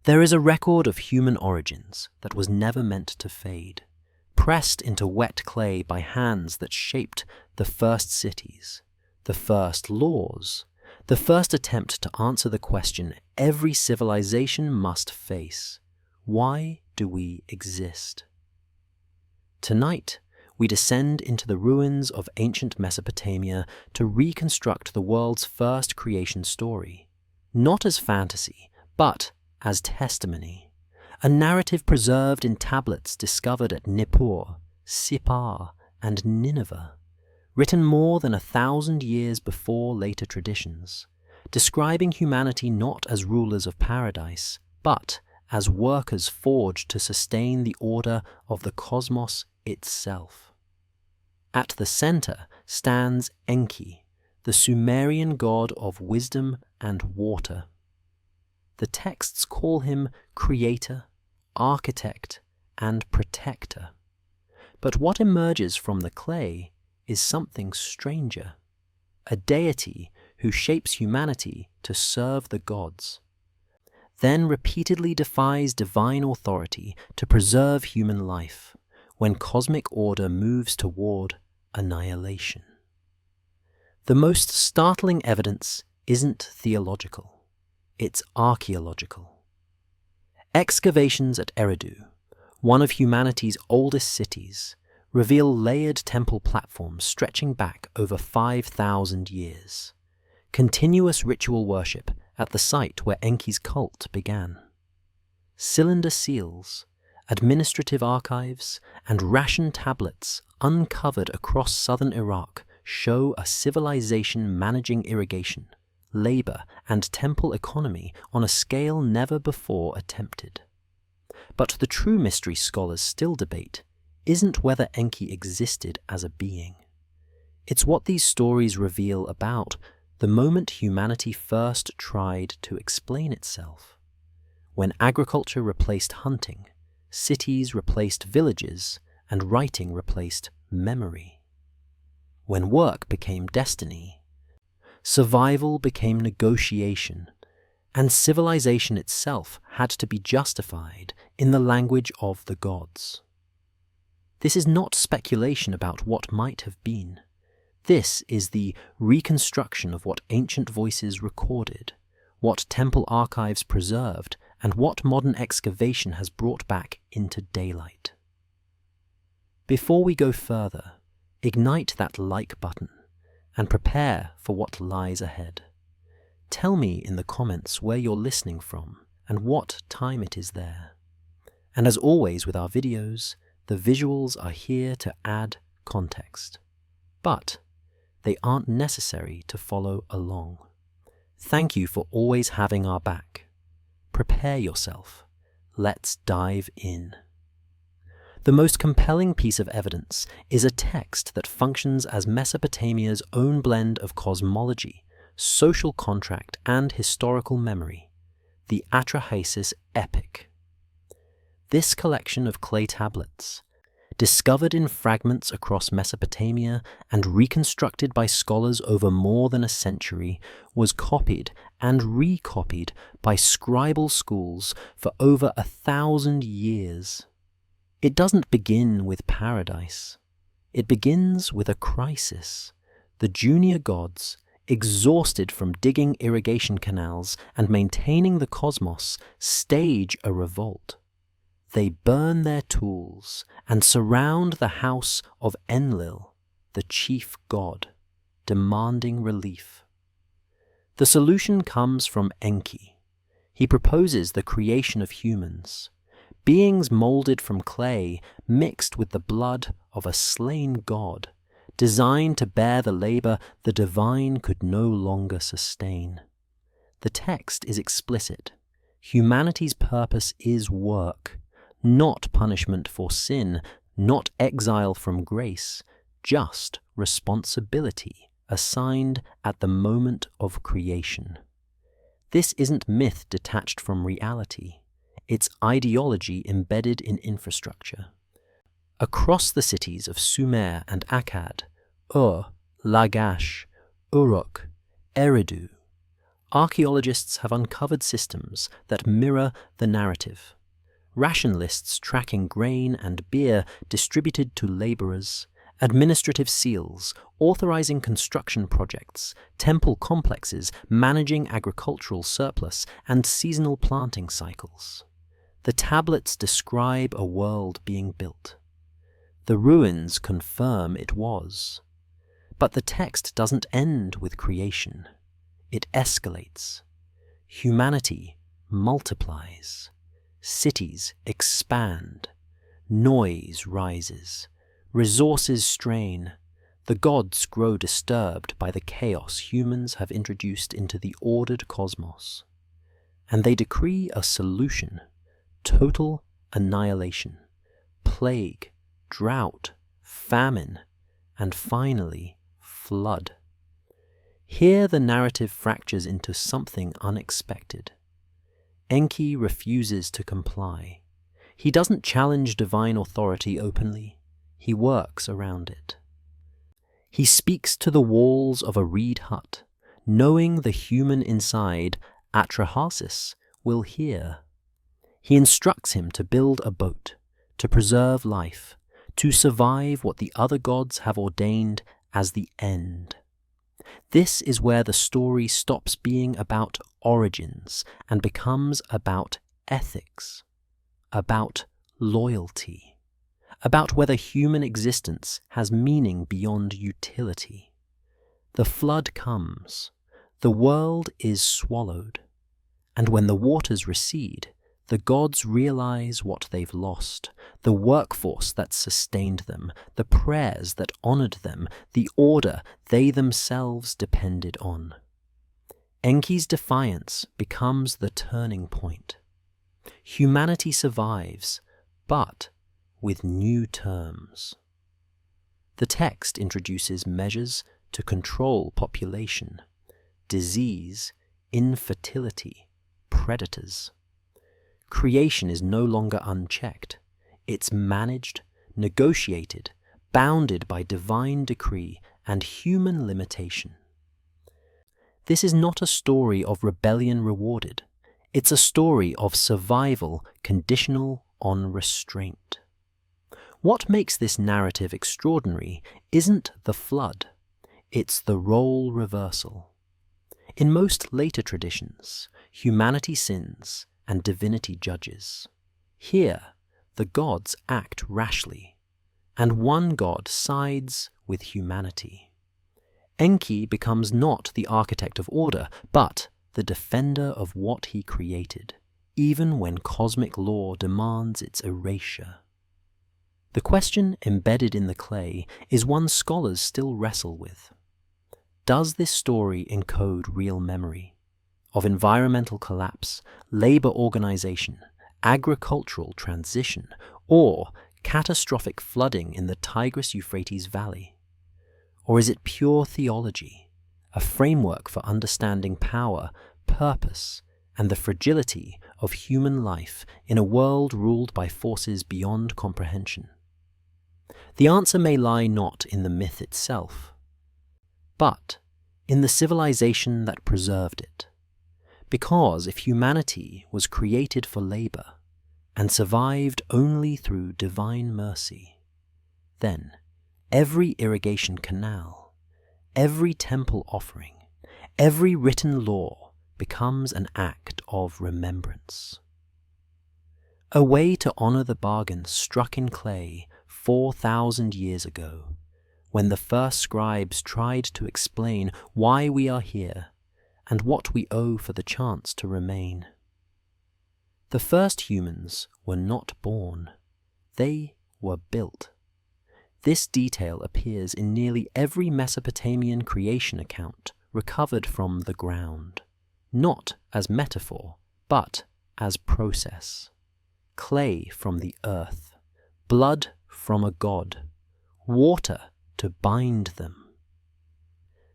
There is a record of human origins that was never meant to fade, pressed into wet clay by hands that shaped the first cities, the first laws, the first attempt to answer the question every civilization must face: why do we exist? Tonight, we descend into the ruins of ancient Mesopotamia to reconstruct the world's first creation story, not as fantasy, but as testimony, a narrative preserved in tablets discovered at Nippur, Sippar, and Nineveh, written more than 1,000 years before later traditions, describing humanity not as rulers of paradise, but as workers forged to sustain the order of the cosmos itself. At the center stands Enki, the Sumerian god of wisdom and water. The texts call him creator, architect, and protector. But what emerges from the clay is something stranger, a deity who shapes humanity to serve the gods, then repeatedly defies divine authority to preserve human life when cosmic order moves toward annihilation. The most startling evidence isn't theological, it's archaeological. Excavations at Eridu, one of humanity's oldest cities, reveal layered temple platforms stretching back over 5,000 years, continuous ritual worship at the site where Enki's cult began. Cylinder seals, administrative archives, and ration tablets uncovered across southern Iraq show a civilization managing irrigation, labor, and temple economy on a scale never before attempted. But the true mystery scholars still debate isn't whether Enki existed as a being. It's what these stories reveal about the moment humanity first tried to explain itself. When agriculture replaced hunting, cities replaced villages, and writing replaced memory. When work became destiny, survival became negotiation, and civilization itself had to be justified in the language of the gods. This is not speculation about what might have been. This is the reconstruction of what ancient voices recorded, what temple archives preserved, and what modern excavation has brought back into daylight. Before we go further, ignite that like button and prepare for what lies ahead. Tell me in the comments where you're listening from and what time it is there. And as always with our videos, the visuals are here to add context, but they aren't necessary to follow along. Thank you for always having our back. Prepare yourself. Let's dive in. The most compelling piece of evidence is a text that functions as Mesopotamia's own blend of cosmology, social contract, and historical memory, the Atrahasis Epic. This collection of clay tablets, discovered in fragments across Mesopotamia and reconstructed by scholars over more than a century, was copied and recopied by scribal schools for over 1,000 years. It doesn't begin with paradise. It begins with a crisis. The junior gods, exhausted from digging irrigation canals and maintaining the cosmos, stage a revolt. They burn their tools and surround the house of Enlil, the chief god, demanding relief. The solution comes from Enki. He proposes the creation of humans, beings molded from clay mixed with the blood of a slain god, designed to bear the labor the divine could no longer sustain. The text is explicit. Humanity's purpose is work, not punishment for sin, not exile from grace, just responsibility assigned at the moment of creation. This isn't myth detached from reality. It's ideology embedded in infrastructure. Across the cities of Sumer and Akkad, Ur, Lagash, Uruk, Eridu, archaeologists have uncovered systems that mirror the narrative. Ration lists tracking grain and beer distributed to laborers, administrative seals authorizing construction projects, temple complexes managing agricultural surplus, and seasonal planting cycles. The tablets describe a world being built. The ruins confirm it was. But the text doesn't end with creation. It escalates. Humanity multiplies. Cities expand. Noise rises. Resources strain. The gods grow disturbed by the chaos humans have introduced into the ordered cosmos. And they decree a solution: total annihilation, plague, drought, famine, and finally, flood. Here the narrative fractures into something unexpected. Enki refuses to comply. He doesn't challenge divine authority openly. He works around it. He speaks to the walls of a reed hut, knowing the human inside, Atrahasis, will hear. He instructs him to build a boat, to preserve life, to survive what the other gods have ordained as the end. This is where the story stops being about origins and becomes about ethics, about loyalty, about whether human existence has meaning beyond utility. The flood comes, the world is swallowed, and when the waters recede, the gods realize what they've lost, the workforce that sustained them, the prayers that honored them, the order they themselves depended on. Enki's defiance becomes the turning point. Humanity survives, but with new terms. The text introduces measures to control population, disease, infertility, predators. Creation is no longer unchecked. It's managed, negotiated, bounded by divine decree and human limitation. This is not a story of rebellion rewarded. It's a story of survival conditional on restraint. What makes this narrative extraordinary isn't the flood, it's the role reversal. In most later traditions, humanity sins and divinity judges. Here, the gods act rashly, and one god sides with humanity. Enki becomes not the architect of order, but the defender of what he created, even when cosmic law demands its erasure. The question embedded in the clay is one scholars still wrestle with. Does this story encode real memory of environmental collapse, labor organization, agricultural transition, or catastrophic flooding in the Tigris-Euphrates Valley? Or is it pure theology, a framework for understanding power, purpose, and the fragility of human life in a world ruled by forces beyond comprehension? The answer may lie not in the myth itself, but in the civilization that preserved it. Because if humanity was created for labor and survived only through divine mercy, then every irrigation canal, every temple offering, every written law becomes an act of remembrance. A way to honor the bargain struck in clay 4,000 years ago, when the first scribes tried to explain why we are here and what we owe for the chance to remain. The first humans were not born, they were built. This detail appears in nearly every Mesopotamian creation account recovered from the ground, not as metaphor, but as process. Clay from the earth, blood from a god, water to bind them.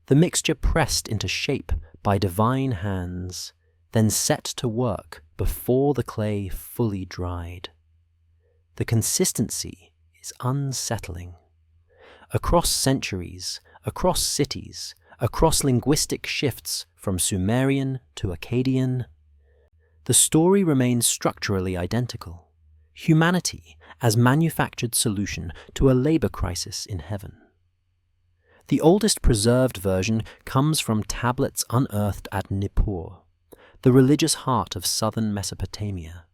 The mixture pressed into shape by divine hands, then set to work before the clay fully dried. The consistency is unsettling. Across centuries, across cities, across linguistic shifts from Sumerian to Akkadian, the story remains structurally identical: humanity as manufactured solution to a labor crisis in heaven. The oldest preserved version comes from tablets unearthed at Nippur, the religious heart of southern Mesopotamia,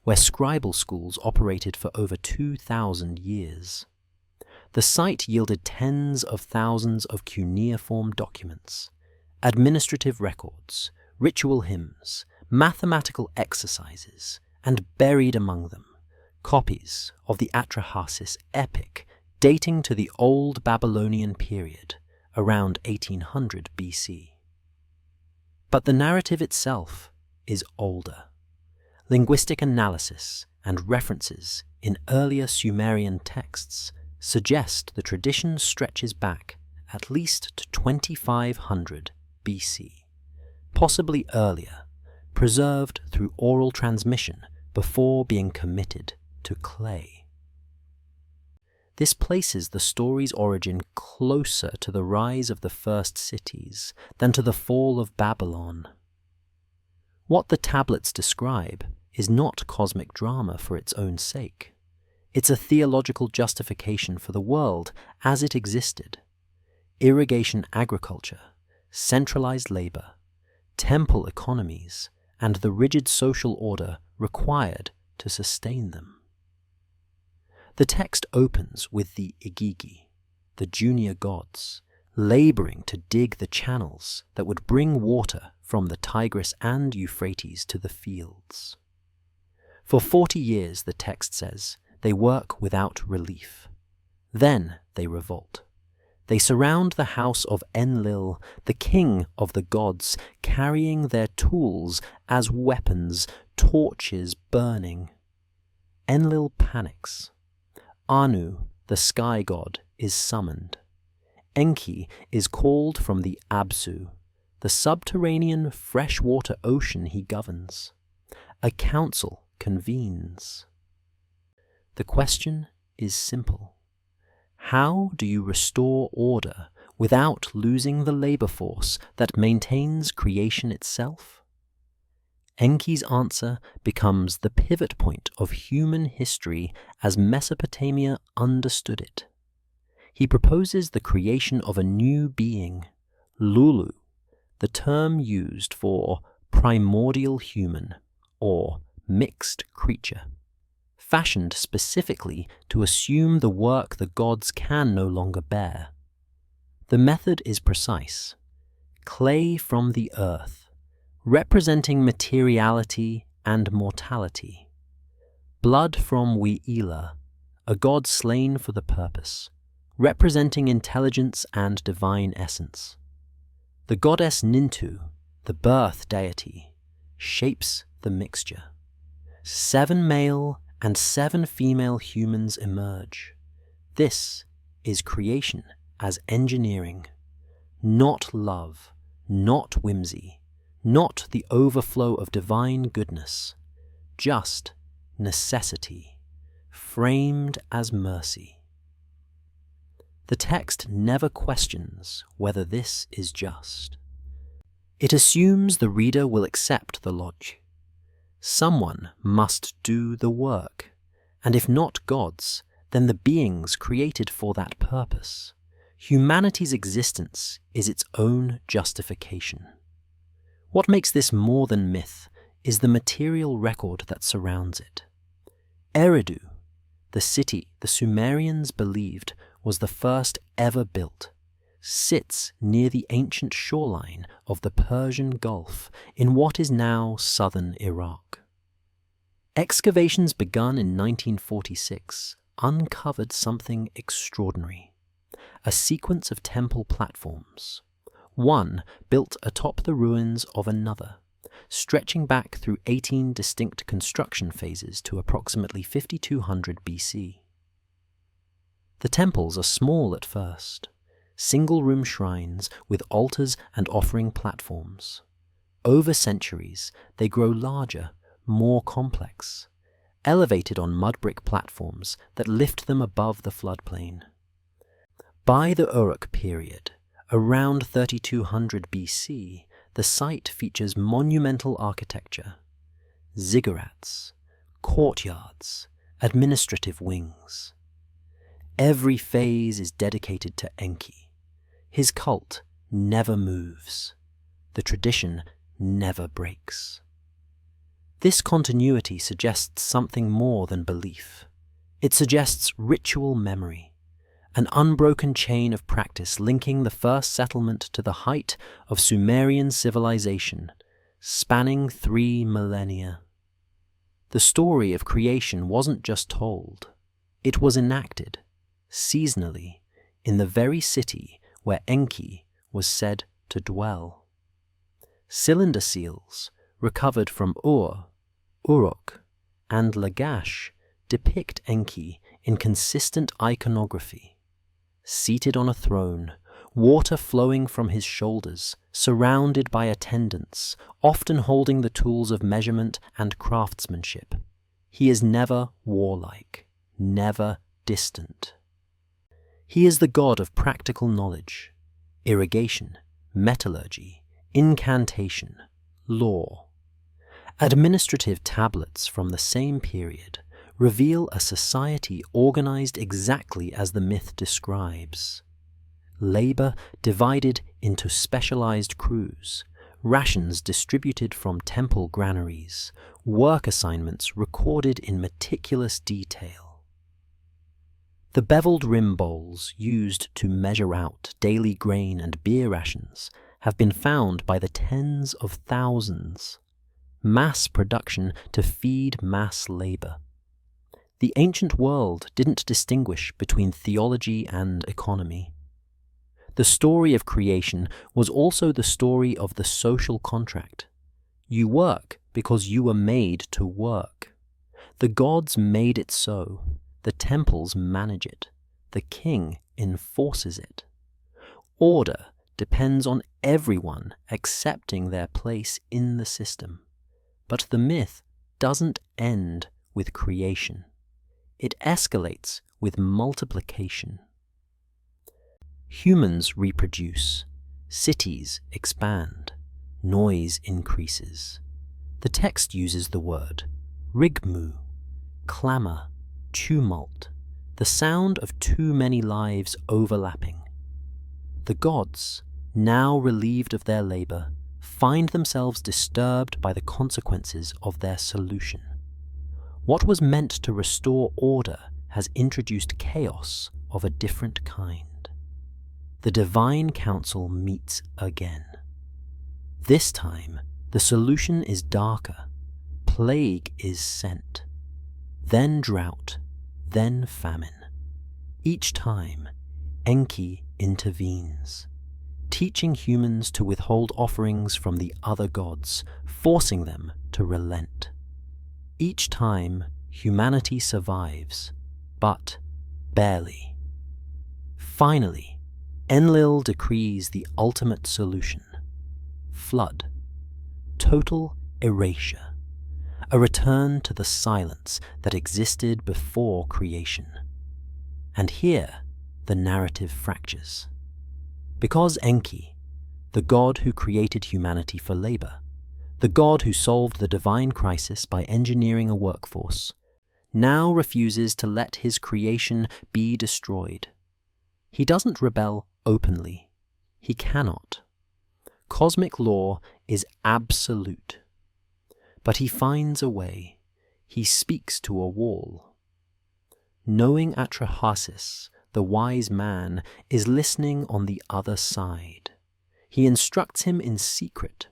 where scribal schools operated for over 2,000 years. The site yielded tens of thousands of cuneiform documents, administrative records, ritual hymns, mathematical exercises, and buried among them, copies of the Atrahasis Epic dating to the Old Babylonian period, around 1800 BC. But the narrative itself is older. Linguistic analysis and references in earlier Sumerian texts suggest the tradition stretches back at least to 2500 BC, possibly earlier, preserved through oral transmission before being committed to clay. This places the story's origin closer to the rise of the first cities than to the fall of Babylon. What the tablets describe is not cosmic drama for its own sake. It's a theological justification for the world as it existed: irrigation agriculture, centralized labor, temple economies, and the rigid social order required to sustain them. The text opens with the Igigi, the junior gods, laboring to dig the channels that would bring water from the Tigris and Euphrates to the fields. For 40 years, the text says, they work without relief. Then they revolt. They surround the house of Enlil, the king of the gods, carrying their tools as weapons, torches burning. Enlil panics. Anu, the sky god, is summoned. Enki is called from the Absu, the subterranean freshwater ocean he governs. A council convenes. The question is simple. How do you restore order without losing the labor force that maintains creation itself? Enki's answer becomes the pivot point of human history as Mesopotamia understood it. He proposes the creation of a new being, Lulu, the term used for primordial human or mixed creature, fashioned specifically to assume the work the gods can no longer bear. The method is precise: clay from the earth, representing materiality and mortality; blood from Weila, a god slain for the purpose, representing intelligence and divine essence. The goddess Nintu, the birth deity, shapes the mixture. 7 male and 7 female humans emerge. This is creation as engineering, not love, not whimsy, not the overflow of divine goodness, just necessity, framed as mercy. The text never questions whether this is just. It assumes the reader will accept the logic. Someone must do the work, and if not gods, then the beings created for that purpose. Humanity's existence is its own justification. What makes this more than myth is the material record that surrounds it. Eridu, the city the Sumerians believed was the first ever built, sits near the ancient shoreline of the Persian Gulf in what is now southern Iraq. Excavations begun in 1946 uncovered something extraordinary: a sequence of temple platforms, one built atop the ruins of another, stretching back through 18 distinct construction phases to approximately 5200 BC. The temples are small at first, single-room shrines with altars and offering platforms. Over centuries, they grow larger, more complex, elevated on mud brick platforms that lift them above the floodplain. By the Uruk period, Around 3200 BC, the site features monumental architecture, ziggurats, courtyards, administrative wings. Every phase is dedicated to Enki. His cult never moves. The tradition never breaks. This continuity suggests something more than belief. It suggests ritual memory, an unbroken chain of practice linking the first settlement to the height of Sumerian civilization, spanning 3 millennia. The story of creation wasn't just told, it was enacted, seasonally, in the very city where Enki was said to dwell. Cylinder seals, recovered from Ur, Uruk, and Lagash, depict Enki in consistent iconography. Seated on a throne, water flowing from his shoulders, surrounded by attendants, often holding the tools of measurement and craftsmanship. He is never warlike, never distant. He is the god of practical knowledge, irrigation, metallurgy, incantation, law. Administrative tablets from the same period reveal a society organized exactly as the myth describes. Labor divided into specialized crews, rations distributed from temple granaries, work assignments recorded in meticulous detail. The beveled rim bowls used to measure out daily grain and beer rations have been found by the tens of thousands. Mass production to feed mass labor. The ancient world didn't distinguish between theology and economy. The story of creation was also the story of the social contract. You work because you were made to work. The gods made it so. The temples manage it. The king enforces it. Order depends on everyone accepting their place in the system. But the myth doesn't end with creation. It escalates with multiplication. Humans reproduce, cities expand, noise increases. The text uses the word rigmu, clamor, tumult, the sound of too many lives overlapping. The gods, now relieved of their labor, find themselves disturbed by the consequences of their solution. What was meant to restore order has introduced chaos of a different kind. The divine council meets again. This time, the solution is darker. Plague is sent. Then drought, then famine. Each time, Enki intervenes, teaching humans to withhold offerings from the other gods, forcing them to relent. Each time, humanity survives, but barely. Finally, Enlil decrees the ultimate solution: flood, total erasure, a return to the silence that existed before creation. And here, the narrative fractures. Because Enki, the god who created humanity for labor, the god who solved the divine crisis by engineering a workforce, now refuses to let his creation be destroyed. He doesn't rebel openly. He cannot. Cosmic law is absolute. But he finds a way. He speaks to a wall. Knowing Atrahasis, the wise man, is listening on the other side. He instructs him in secret.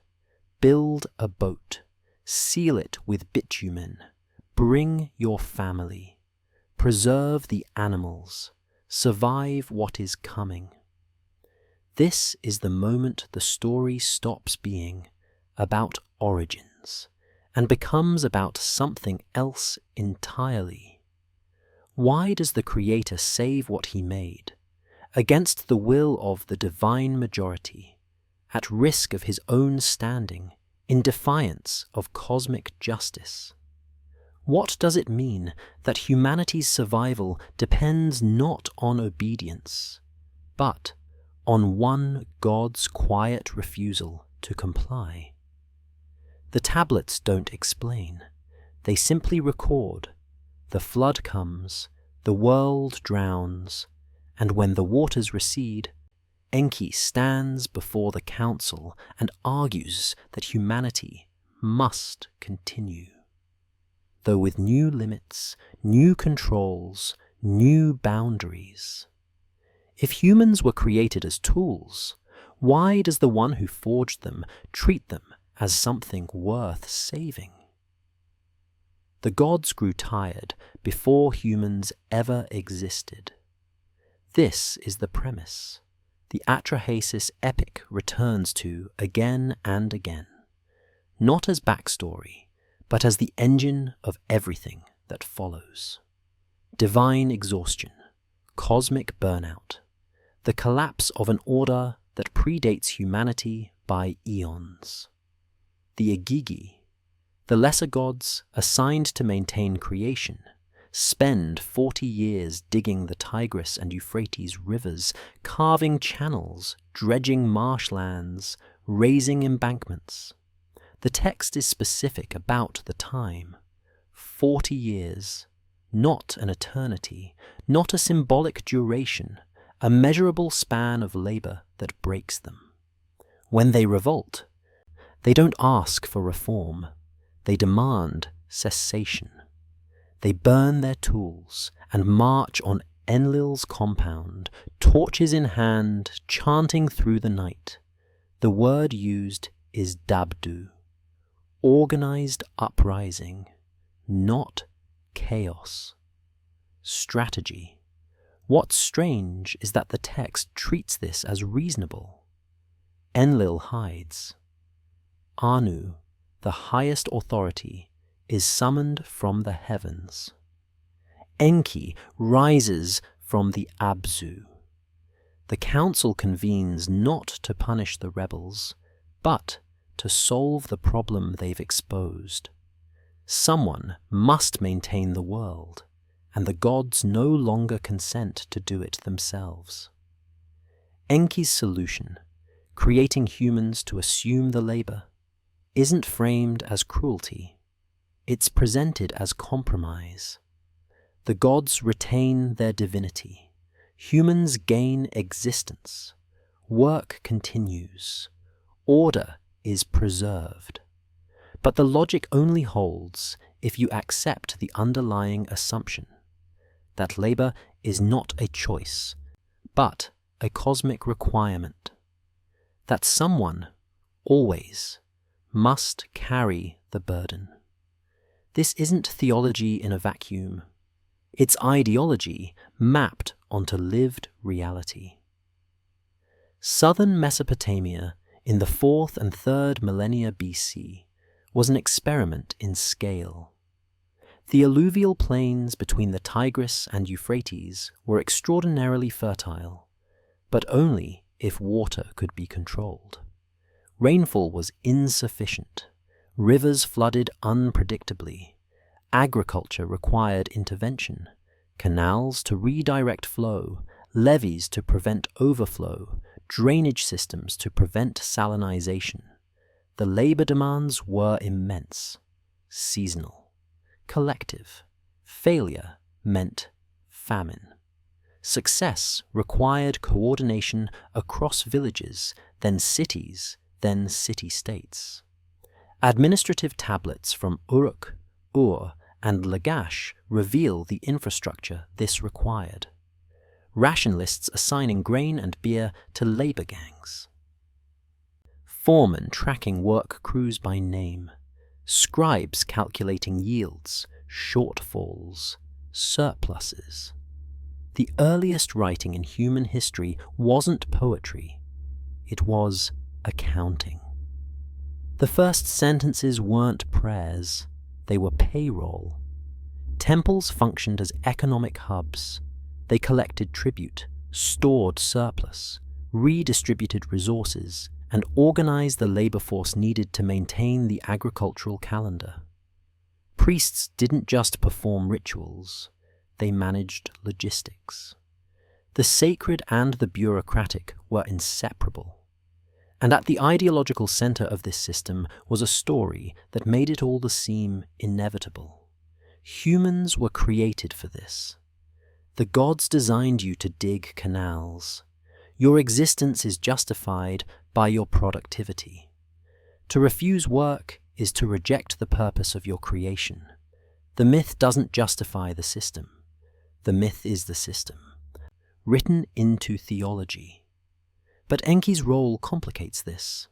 Build a boat. Seal it with bitumen. Bring your family. Preserve the animals. Survive what is coming. This is the moment the story stops being about origins and becomes about something else entirely. Why does the Creator save what he made, against the will of the divine majority, at risk of his own standing, in defiance of cosmic justice? What does it mean that humanity's survival depends not on obedience, but on one god's quiet refusal to comply. The tablets don't explain. They simply record. The flood comes, the world drowns, and when the waters recede, Enki stands before the council and argues that humanity must continue. Though with new limits, new controls, new boundaries. If humans were created as tools, why does the one who forged them treat them as something worth saving? The gods grew tired before humans ever existed. This is the premise the Atrahasis Epic returns to again and again, not as backstory, but as the engine of everything that follows. Divine exhaustion, cosmic burnout, the collapse of an order that predates humanity by eons. The Igigi, the lesser gods assigned to maintain creation, spend 40 years digging the Tigris and Euphrates rivers, carving channels, dredging marshlands, raising embankments. The text is specific about the time. 40 years, not an eternity, not a symbolic duration, a measurable span of labor that breaks them. When they revolt, they don't ask for reform, they demand cessation. They burn their tools and march on Enlil's compound, torches in hand, chanting through the night. The word used is dabdu, organized uprising, not chaos. Strategy. What's strange is that the text treats this as reasonable. Enlil hides. Anu, the highest authority, is summoned from the heavens. Enki rises from the Abzu. The council convenes not to punish the rebels, but to solve the problem they've exposed. Someone must maintain the world, and the gods no longer consent to do it themselves. Enki's solution, creating humans to assume the labor, isn't framed as cruelty. It's presented as compromise. The gods retain their divinity. Humans gain existence. Work continues. Order is preserved. But the logic only holds if you accept the underlying assumption that labor is not a choice, but a cosmic requirement. That someone, always, must carry the burden. This isn't theology in a vacuum. It's ideology mapped onto lived reality. Southern Mesopotamia in the 4th and 3rd millennia BC was an experiment in scale. The alluvial plains between the Tigris and Euphrates were extraordinarily fertile, but only if water could be controlled. Rainfall was insufficient. Rivers flooded unpredictably. Agriculture required intervention. Canals to redirect flow, levees to prevent overflow, drainage systems to prevent salinization. The labor demands were immense, seasonal, collective. Failure meant famine. Success required coordination across villages, then cities, then city-states. Administrative tablets from Uruk, Ur, and Lagash reveal the infrastructure this required. Ration lists assigning grain and beer to labor gangs. Foremen tracking work crews by name. Scribes calculating yields, shortfalls, surpluses. The earliest writing in human history wasn't poetry. It was accounting. The first sentences weren't prayers, they were payroll. Temples functioned as economic hubs. They collected tribute, stored surplus, redistributed resources, and organized the labor force needed to maintain the agricultural calendar. Priests didn't just perform rituals, they managed logistics. The sacred and the bureaucratic were inseparable. And at the ideological center of this system was a story that made it all seem inevitable. Humans were created for this. The gods designed you to dig canals. Your existence is justified by your productivity. To refuse work is to reject the purpose of your creation. The myth doesn't justify the system. The myth is the system, written into theology. But Enki's role complicates this.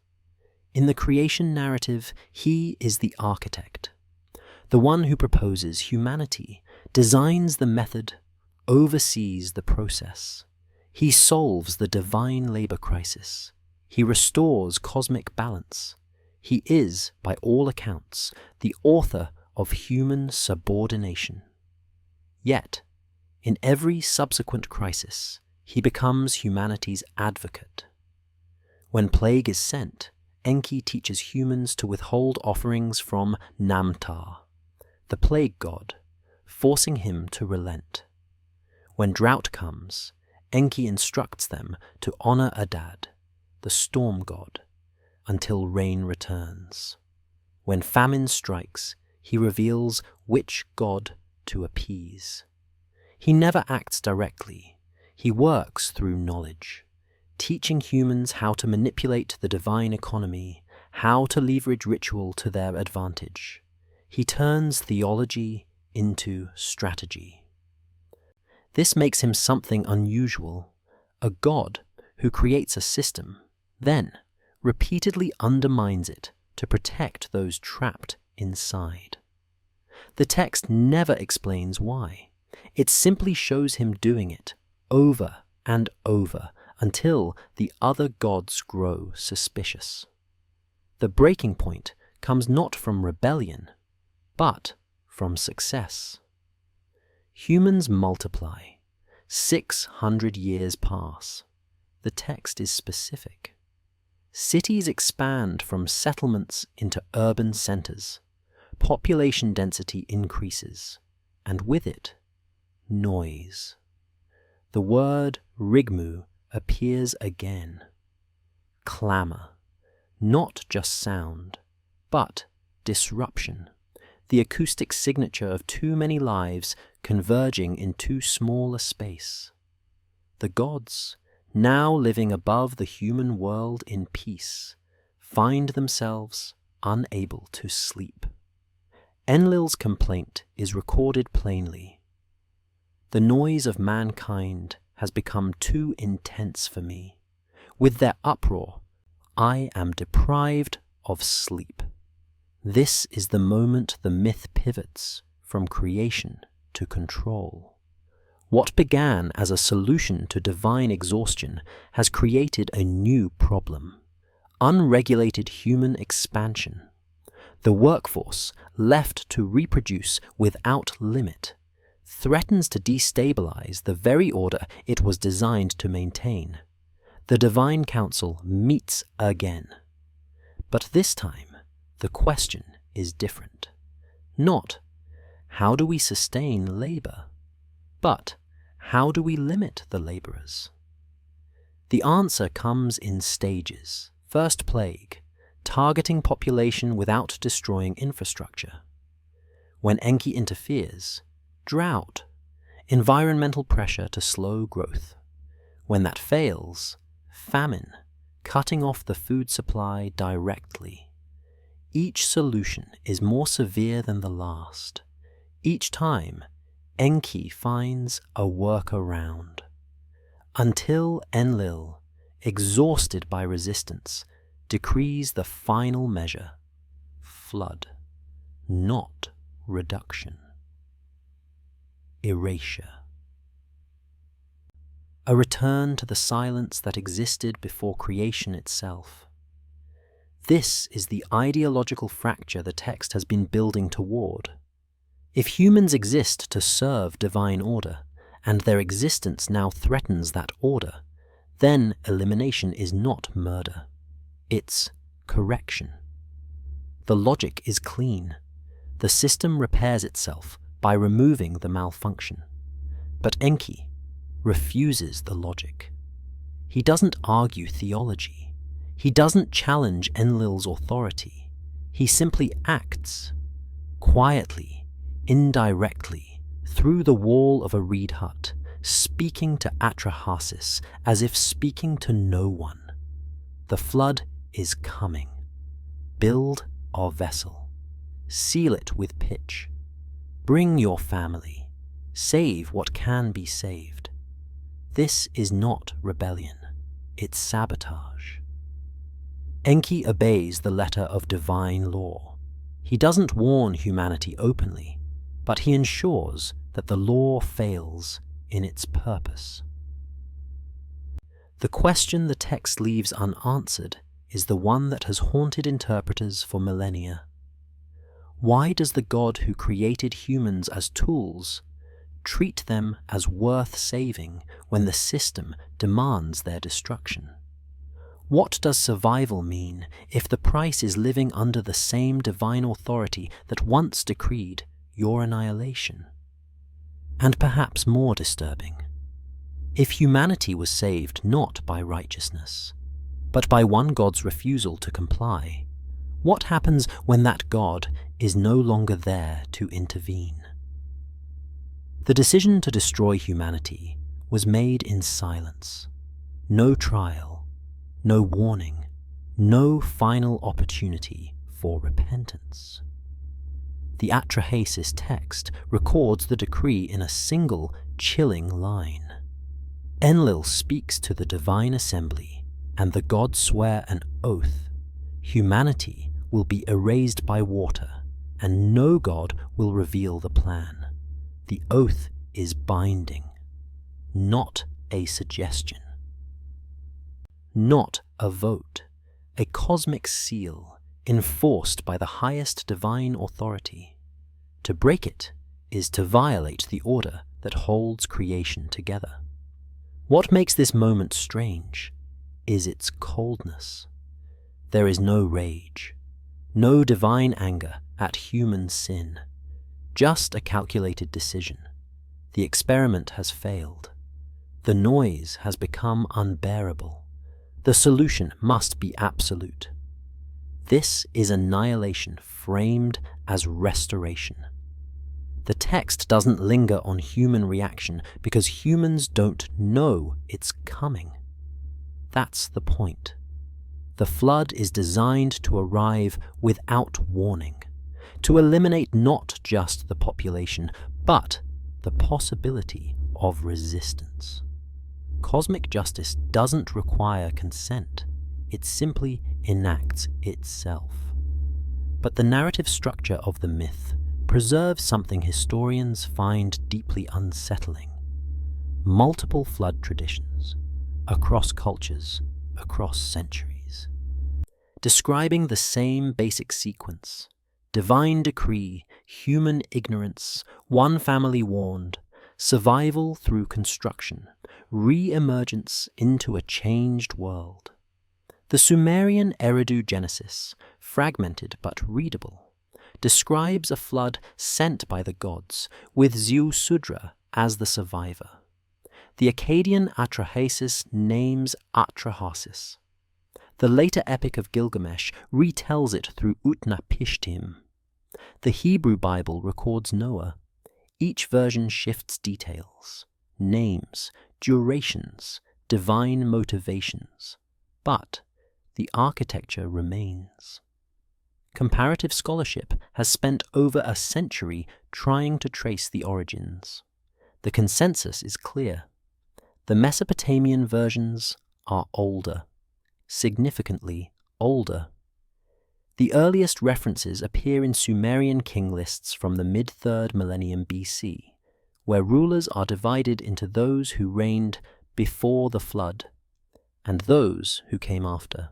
In the creation narrative, he is the architect, the one who proposes humanity, designs the method, oversees the process. He solves the divine labor crisis. He restores cosmic balance. He is, by all accounts, the author of human subordination. Yet, in every subsequent crisis, he becomes humanity's advocate. When plague is sent, Enki teaches humans to withhold offerings from Namtar, the plague god, forcing him to relent. When drought comes, Enki instructs them to honor Adad, the storm god, until rain returns. When famine strikes, he reveals which god to appease. He never acts directly. He works through knowledge, teaching humans how to manipulate the divine economy, how to leverage ritual to their advantage. He turns theology into strategy. This makes him something unusual, a god who creates a system, then repeatedly undermines it to protect those trapped inside. The text never explains why. It simply shows him doing it over and over until the other gods grow suspicious. The breaking point comes not from rebellion, but from success. Humans multiply. 600 years pass. The text is specific. Cities expand from settlements into urban centers. Population density increases, and with it, noise. The word rigmu appears again. Clamor. Not just sound, but disruption. The acoustic signature of too many lives converging in too small a space. The gods, now living above the human world in peace, find themselves unable to sleep. Enlil's complaint is recorded plainly. The noise of mankind has become too intense for me. With their uproar, I am deprived of sleep. This is the moment the myth pivots from creation to control. What began as a solution to divine exhaustion has created a new problem: unregulated human expansion. The workforce, left to reproduce without limit, threatens to destabilize the very order it was designed to maintain. The divine council meets again. But this time, the question is different. Not, how do we sustain labor? But, how do we limit the laborers? The answer comes in stages. First plague, targeting population without destroying infrastructure. When Enki interferes, drought, environmental pressure to slow growth. When that fails, famine, cutting off the food supply directly. Each solution is more severe than the last. Each time, Enki finds a workaround. Until Enlil, exhausted by resistance, decrees the final measure: flood, not reduction. Erasure. A return to the silence that existed before creation itself. This is the ideological fracture the text has been building toward. If humans exist to serve divine order, and their existence now threatens that order, then elimination is not murder. It's correction. The logic is clean. The system repairs itself by removing the malfunction. But Enki, refuses the logic. He doesn't argue theology. He doesn't challenge Enlil's authority. He simply acts, quietly, indirectly, through the wall of a reed hut, speaking to Atrahasis as if speaking to no one. The flood is coming. Build our vessel. Seal it with pitch. Bring your family. Save what can be saved. This is not rebellion. It's sabotage. Enki obeys the letter of divine law. He doesn't warn humanity openly, but he ensures that the law fails in its purpose. The question the text leaves unanswered is the one that has haunted interpreters for millennia. Why does the God who created humans as tools treat them as worth saving when the system demands their destruction? What does survival mean if the price is living under the same divine authority that once decreed your annihilation? And perhaps more disturbing, if humanity was saved not by righteousness, but by one God's refusal to comply, what happens when that God is no longer there to intervene? The decision to destroy humanity was made in silence. No trial, no warning, no final opportunity for repentance. The Atrahasis text records the decree in a single, chilling line. Enlil speaks to the divine assembly, and the gods swear an oath. Humanity will be erased by water, and no god will reveal the plan. The oath is binding, not a suggestion. Not a vote, a cosmic seal enforced by the highest divine authority. To break it is to violate the order that holds creation together. What makes this moment strange is its coldness. There is no rage, no divine anger at human sin, just a calculated decision. The experiment has failed. The noise has become unbearable. The solution must be absolute. This is annihilation framed as restoration. The text doesn't linger on human reaction because humans don't know it's coming. That's the point. The flood is designed to arrive without warning, to eliminate not just the population, but the possibility of resistance. Cosmic justice doesn't require consent. It simply enacts itself. But the narrative structure of the myth preserves something historians find deeply unsettling. Multiple flood traditions, across cultures, across centuries, describing the same basic sequence: divine decree, human ignorance, one family warned, survival through construction, re-emergence into a changed world. The Sumerian Eridu Genesis, fragmented but readable, describes a flood sent by the gods, with Ziusudra as the survivor. The Akkadian Atrahasis names Atrahasis. The later Epic of Gilgamesh retells it through Utnapishtim. The Hebrew Bible records Noah. Each version shifts details, names, durations, divine motivations, but the architecture remains. Comparative scholarship has spent over a century trying to trace the origins. The consensus is clear. The Mesopotamian versions are older, significantly older. The earliest references appear in Sumerian king lists from the mid-3rd millennium BC, where rulers are divided into those who reigned before the flood and those who came after.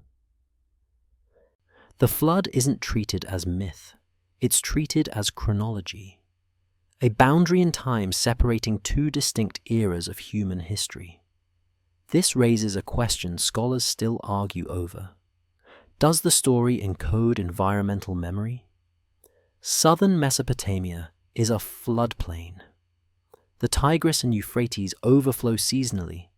The flood isn't treated as myth, it's treated as chronology, a boundary in time separating two distinct eras of human history. This raises a question scholars still argue over. Does the story encode environmental memory? Southern Mesopotamia is a floodplain. The Tigris and Euphrates overflow seasonally,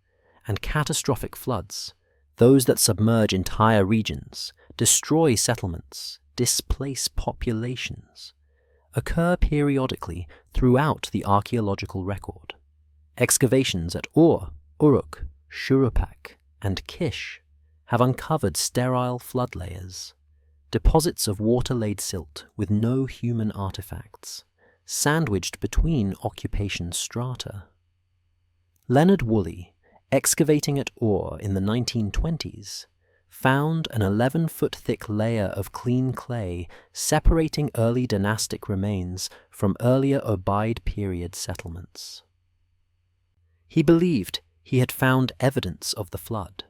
and catastrophic floods, those that submerge entire regions, destroy settlements, displace populations, occur periodically throughout the archaeological record. Excavations at Ur, Uruk, Shuruppak, and Kish have uncovered sterile flood layers, deposits of water-laid silt with no human artifacts, sandwiched between occupation strata. Leonard Woolley, excavating at Ur in the 1920s, found an 11-foot thick layer of clean clay separating early dynastic remains from earlier Ubaid period settlements. He believed he had found evidence of the flood.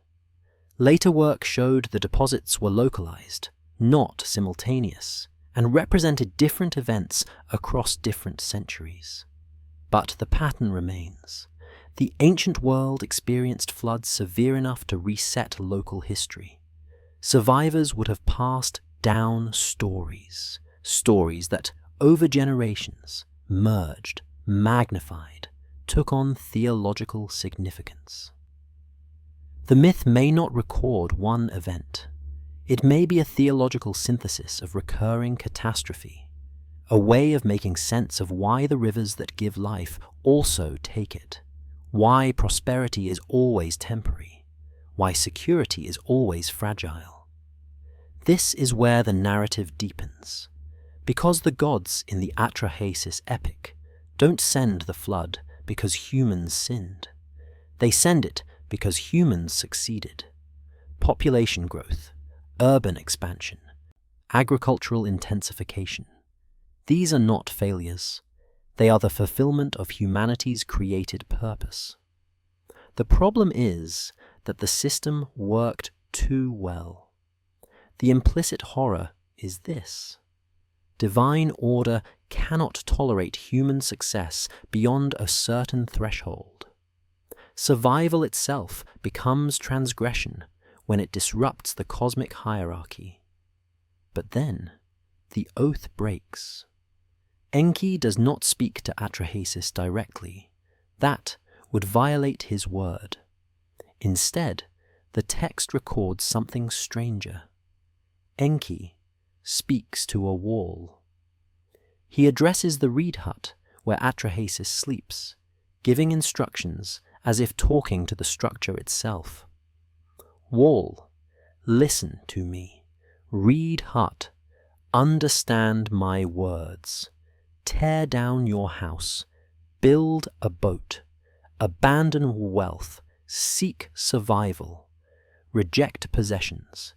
Later work showed the deposits were localized, not simultaneous, and represented different events across different centuries. But the pattern remains. The ancient world experienced floods severe enough to reset local history. Survivors would have passed down stories that, over generations, merged, magnified, took on theological significance. The myth may not record one event. It may be a theological synthesis of recurring catastrophe, a way of making sense of why the rivers that give life also take it, why prosperity is always temporary, why security is always fragile. This is where the narrative deepens, because the gods in the Atrahasis Epic don't send the flood because humans sinned. They send it because humans succeeded. Population growth, urban expansion, agricultural intensification. These are not failures. They are the fulfillment of humanity's created purpose. The problem is that the system worked too well. The implicit horror is this: divine order cannot tolerate human success beyond a certain threshold. Survival itself becomes transgression when it disrupts the cosmic hierarchy. But then, the oath breaks. Enki does not speak to Atrahasis directly. That would violate his word. Instead, the text records something stranger. Enki speaks to a wall. He addresses the reed hut where Atrahasis sleeps, giving instructions as if talking to the structure itself. Wall, listen to me. Reed hut, understand my words. Tear down your house, build a boat, abandon wealth, seek survival, reject possessions,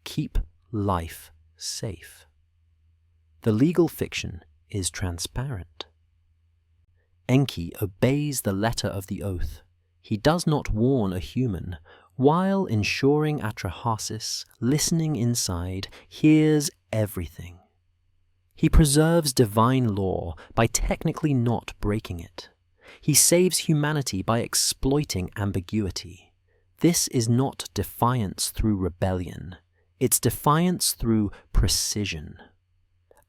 keep life safe. The legal fiction is transparent. Enki obeys the letter of the oath. He does not warn a human, while ensuring Atrahasis, listening inside, hears everything. He preserves divine law by technically not breaking it. He saves humanity by exploiting ambiguity. This is not defiance through rebellion. It's defiance through precision.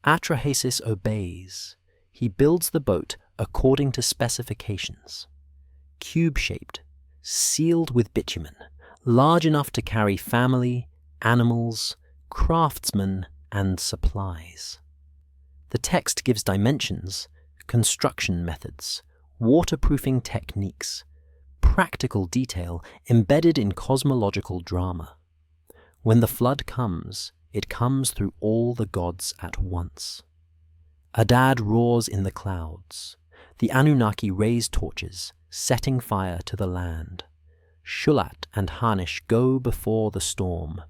Atrahasis obeys. He builds the boat according to specifications. Cube-shaped, sealed with bitumen, large enough to carry family, animals, craftsmen, and supplies. The text gives dimensions, construction methods, waterproofing techniques, practical detail embedded in cosmological drama. When the flood comes, it comes through all the gods at once. Adad roars in the clouds. The Anunnaki raise torches, setting fire to the land. Shulat and Harnish go before the storm.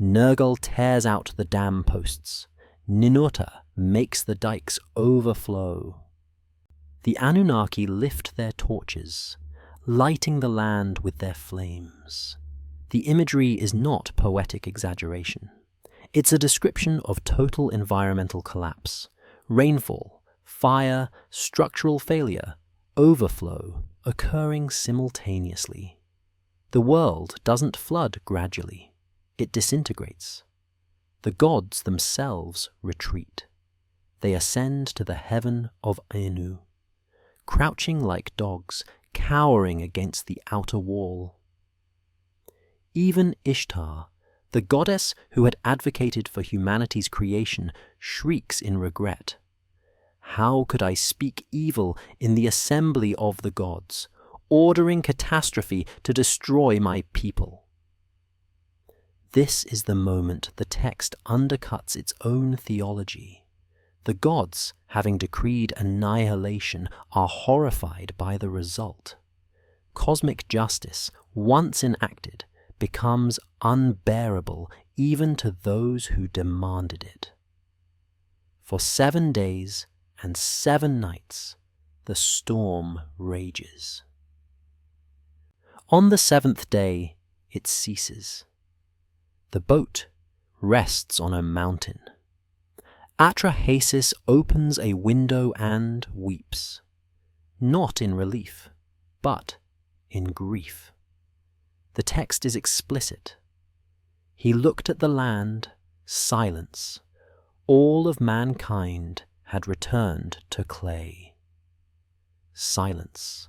Nergal tears out the dam posts. Ninurta makes the dikes overflow. The Anunnaki lift their torches, lighting the land with their flames. The imagery is not poetic exaggeration. It's a description of total environmental collapse, rainfall, fire, structural failure, overflow occurring simultaneously. The world doesn't flood gradually. It disintegrates. The gods themselves retreat. They ascend to the heaven of Anu. crouching like dogs, cowering against the outer wall. Even Ishtar, the goddess who had advocated for humanity's creation, shrieks in regret. How could I speak evil in the assembly of the gods, ordering catastrophe to destroy my people? This is the moment the text undercuts its own theology. The gods, having decreed annihilation, are horrified by the result. Cosmic justice, once enacted, becomes unbearable even to those who demanded it. For 7 days and 7 nights, the storm rages. On the 7th day, it ceases. The boat rests on a mountain. Atrahasis opens a window and weeps, not in relief, but in grief. The text is explicit. He looked at the land, silence. All of mankind had returned to clay. Silence,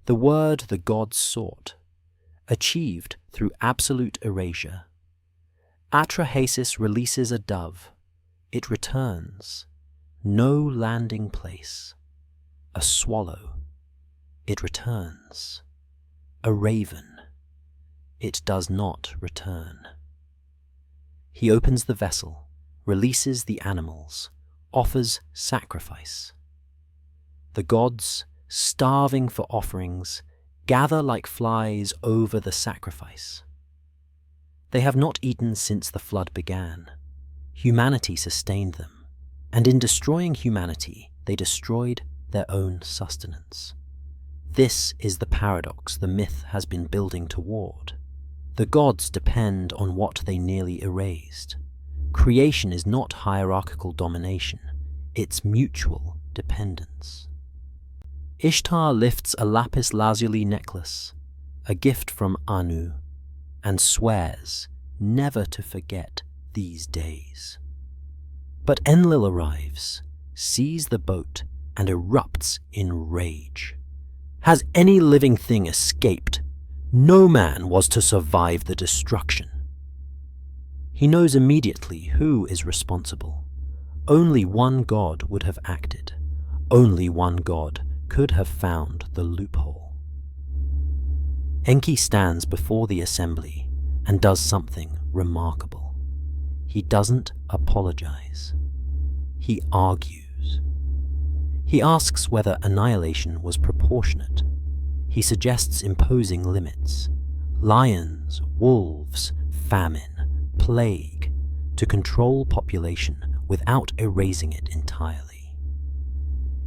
the word the gods sought, achieved through absolute erasure. Atrahasis releases a dove. It returns. No landing place. A swallow. It returns. A raven. It does not return. He opens the vessel, releases the animals, offers sacrifice. The gods, starving for offerings, gather like flies over the sacrifice. They have not eaten since the flood began. Humanity sustained them, and in destroying humanity, they destroyed their own sustenance. This is the paradox the myth has been building toward. The gods depend on what they nearly erased. Creation is not hierarchical domination, it's mutual dependence. Ishtar lifts a lapis lazuli necklace, a gift from Anu, and swears never to forget these days. But Enlil arrives, sees the boat, and erupts in rage. Has any living thing escaped? No man was to survive the destruction. He knows immediately who is responsible. Only one god would have acted. Only one god could have found the loophole. Enki stands before the assembly and does something remarkable. He doesn't apologize. He argues. He asks whether annihilation was proportionate. He suggests imposing limits. Lions, wolves, famine, plague, to control population without erasing it entirely.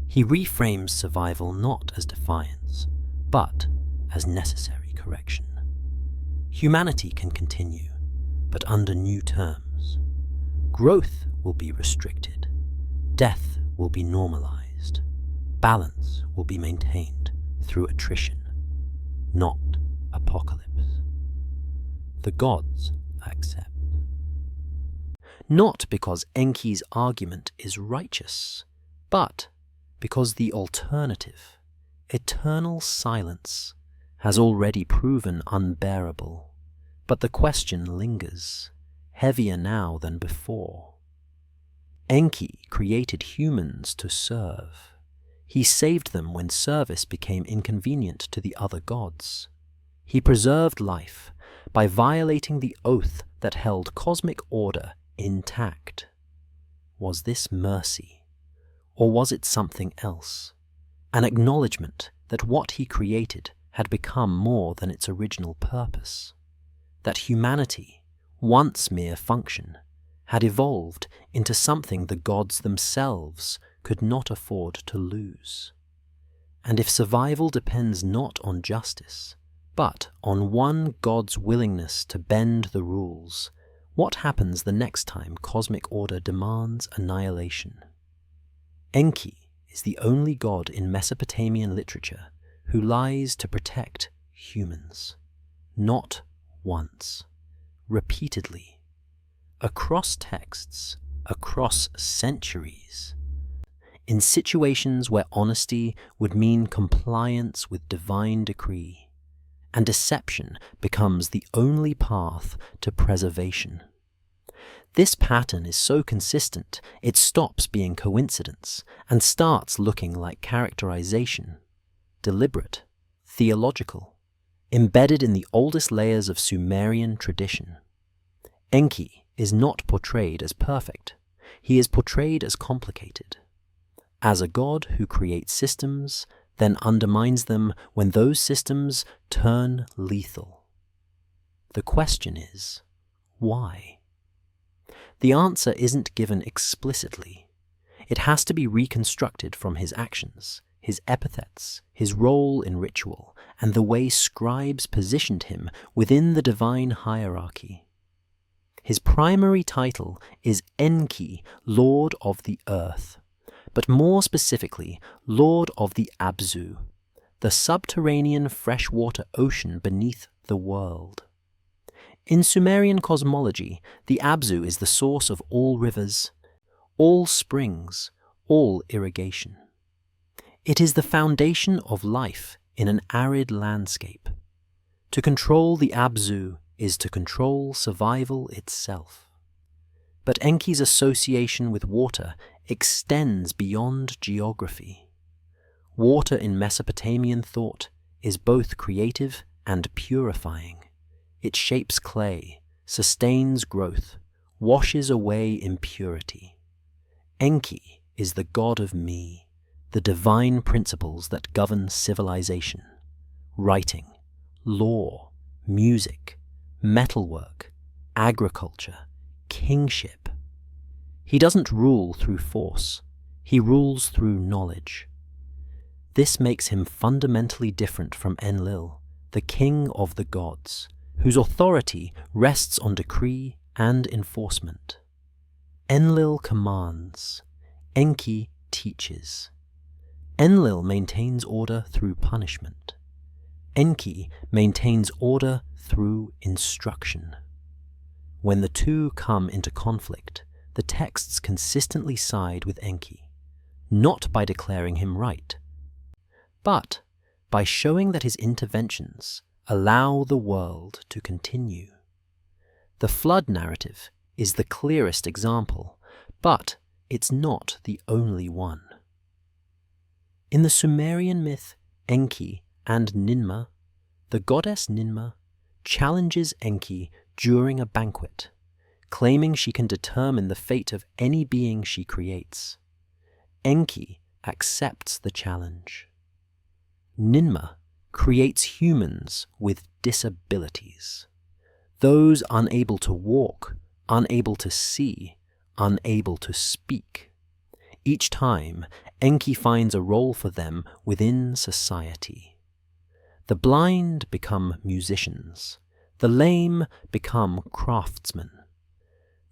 He reframes survival not as defiance, but as necessary correction. Humanity can continue, but under new terms. Growth will be restricted. Death will be normalized. Balance will be maintained through attrition, not apocalypse. The gods accept. Not because Enki's argument is righteous, but because the alternative, eternal silence, has already proven unbearable. But the question lingers, heavier now than before. Enki created humans to serve. He saved them when service became inconvenient to the other gods. He preserved life by violating the oath that held cosmic order intact. Was this mercy, or was it something else? An acknowledgement that what he created had become more than its original purpose, that humanity, once mere function, had evolved into something the gods themselves could not afford to lose. And if survival depends not on justice, but on one god's willingness to bend the rules, what happens the next time cosmic order demands annihilation? Enki is the only god in Mesopotamian literature who lies to protect humans, not once, repeatedly, across texts, across centuries. in situations where honesty would mean compliance with divine decree, and deception becomes the only path to preservation. This pattern is so consistent, it stops being coincidence and starts looking like characterization, deliberate, theological, embedded in the oldest layers of Sumerian tradition. Enki is not portrayed as perfect. He is portrayed as complicated, as a god who creates systems, then undermines them when those systems turn lethal. The question is, why? The answer isn't given explicitly. It has to be reconstructed from his actions, his epithets, his role in ritual, and the way scribes positioned him within the divine hierarchy. His primary title is Enki, Lord of the Earth, but more specifically, Lord of the Abzu, the subterranean freshwater ocean beneath the world. In Sumerian cosmology, the Abzu is the source of all rivers, all springs, all irrigation. It is the foundation of life in an arid landscape. To control the Abzu is to control survival itself. But Enki's association with water extends beyond geography. Water in Mesopotamian thought is both creative and purifying. It shapes clay, sustains growth, washes away impurity. Enki is the god of me, the divine principles that govern civilization, writing, law, music, metalwork, agriculture, kingship. He doesn't rule through force, he rules through knowledge. This makes him fundamentally different from Enlil, the king of the gods, whose authority rests on decree and enforcement. Enlil commands, Enki teaches. Enlil maintains order through punishment. Enki maintains order through instruction. When the two come into conflict, the texts consistently side with Enki, not by declaring him right, but by showing that his interventions allow the world to continue. The flood narrative is the clearest example, but it's not the only one. In the Sumerian myth Enki and Ninmah, the goddess Ninmah challenges Enki during a banquet, claiming she can determine the fate of any being she creates. Enki accepts the challenge. Ninmah creates humans with disabilities, those unable to walk, unable to see, unable to speak. Each time, Enki finds a role for them within society. The blind become musicians, the lame become craftsmen.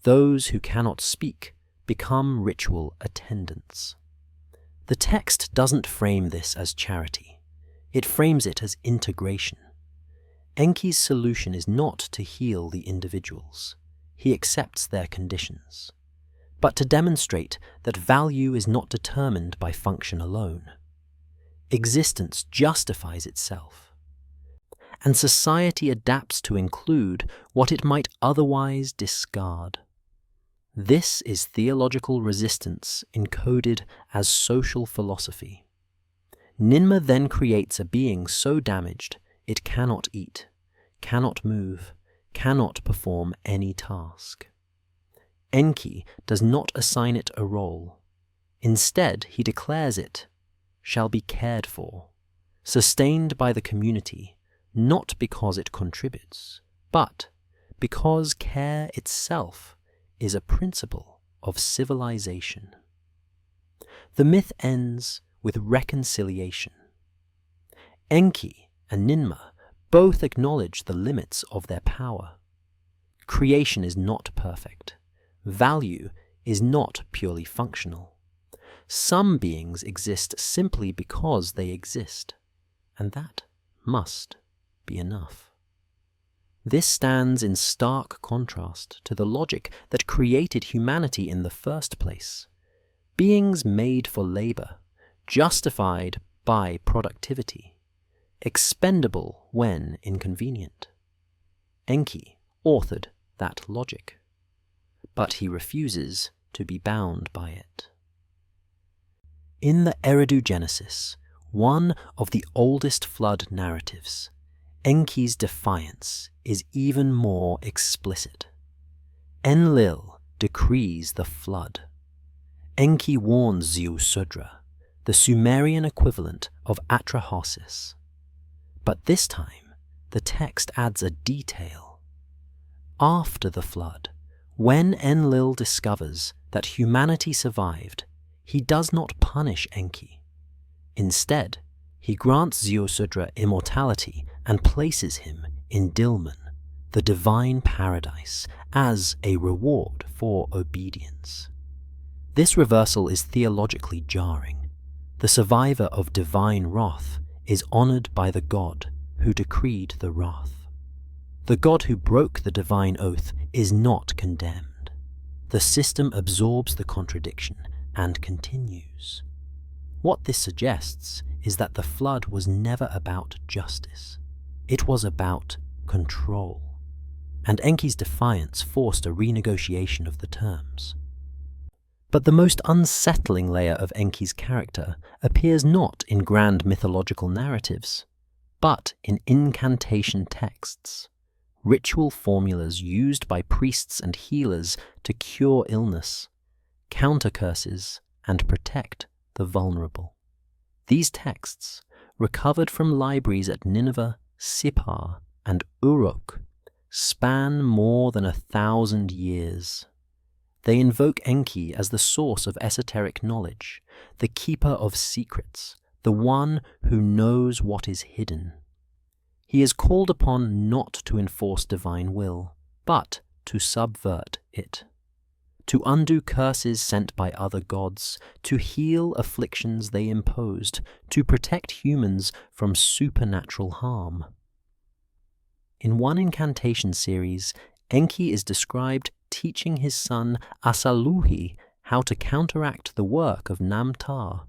Those who cannot speak become ritual attendants. The text doesn't frame this as charity. It frames it as integration. Enki's solution is not to heal the individuals. He accepts their conditions, but to demonstrate that value is not determined by function alone. Existence justifies itself, and society adapts to include what it might otherwise discard. This is theological resistance encoded as social philosophy. Ninmah then creates a being so damaged it cannot eat, cannot move, cannot perform any task. Enki does not assign it a role. Instead, he declares it shall be cared for, sustained by the community, not because it contributes, but because care itself is a principle of civilization. The myth ends with reconciliation. Enki and Ninmah both acknowledge the limits of their power. Creation is not perfect. Value is not purely functional. Some beings exist simply because they exist, and that must be enough. This stands in stark contrast to the logic that created humanity in the first place. beings made for labor, justified by productivity, expendable when inconvenient. Enki authored that logic, but he refuses to be bound by it. In the Eridu Genesis, one of the oldest flood narratives, Enki's defiance is even more explicit. Enlil decrees the flood. Enki warns Ziusudra, the Sumerian equivalent of Atrahasis. But this time, the text adds a detail. After the flood, when Enlil discovers that humanity survived, he does not punish Enki. Instead, he grants Ziusudra immortality and places him in Dilmun, the divine paradise, as a reward for obedience. This reversal is theologically jarring. The survivor of divine wrath is honored by the god who decreed the wrath. The god who broke the divine oath is not condemned. The system absorbs the contradiction and continues. What this suggests is that the flood was never about justice. It was about control. And Enki's defiance forced a renegotiation of the terms. But the most unsettling layer of Enki's character appears not in grand mythological narratives, but in incantation texts, ritual formulas used by priests and healers to cure illness, counter curses, and protect the vulnerable. These texts, recovered from libraries at Nineveh, Sippar, and Uruk, span more than 1,000 years. They invoke Enki as the source of esoteric knowledge, the keeper of secrets, the one who knows what is hidden. He is called upon not to enforce divine will, but to subvert it, to undo curses sent by other gods, to heal afflictions they imposed, to protect humans from supernatural harm. In one incantation series, Enki is described teaching his son Asaluhi how to counteract the work of Namtar,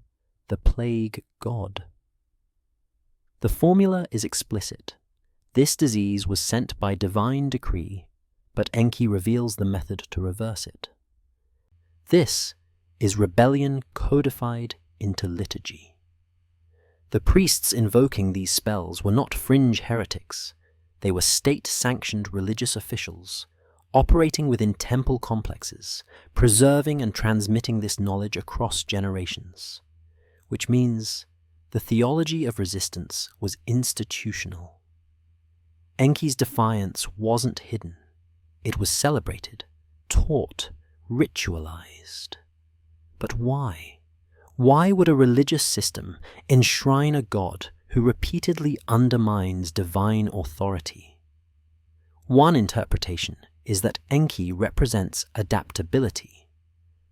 the plague god. The formula is explicit. This disease was sent by divine decree, but Enki reveals the method to reverse it. This is rebellion codified into liturgy. The priests invoking these spells were not fringe heretics. They were state-sanctioned religious officials, operating within temple complexes, preserving and transmitting this knowledge across generations, which means the theology of resistance was institutional. Enki's defiance wasn't hidden. It was celebrated, taught, ritualized. But why? Why would a religious system enshrine a god who repeatedly undermines divine authority? One interpretation is that Enki represents adaptability,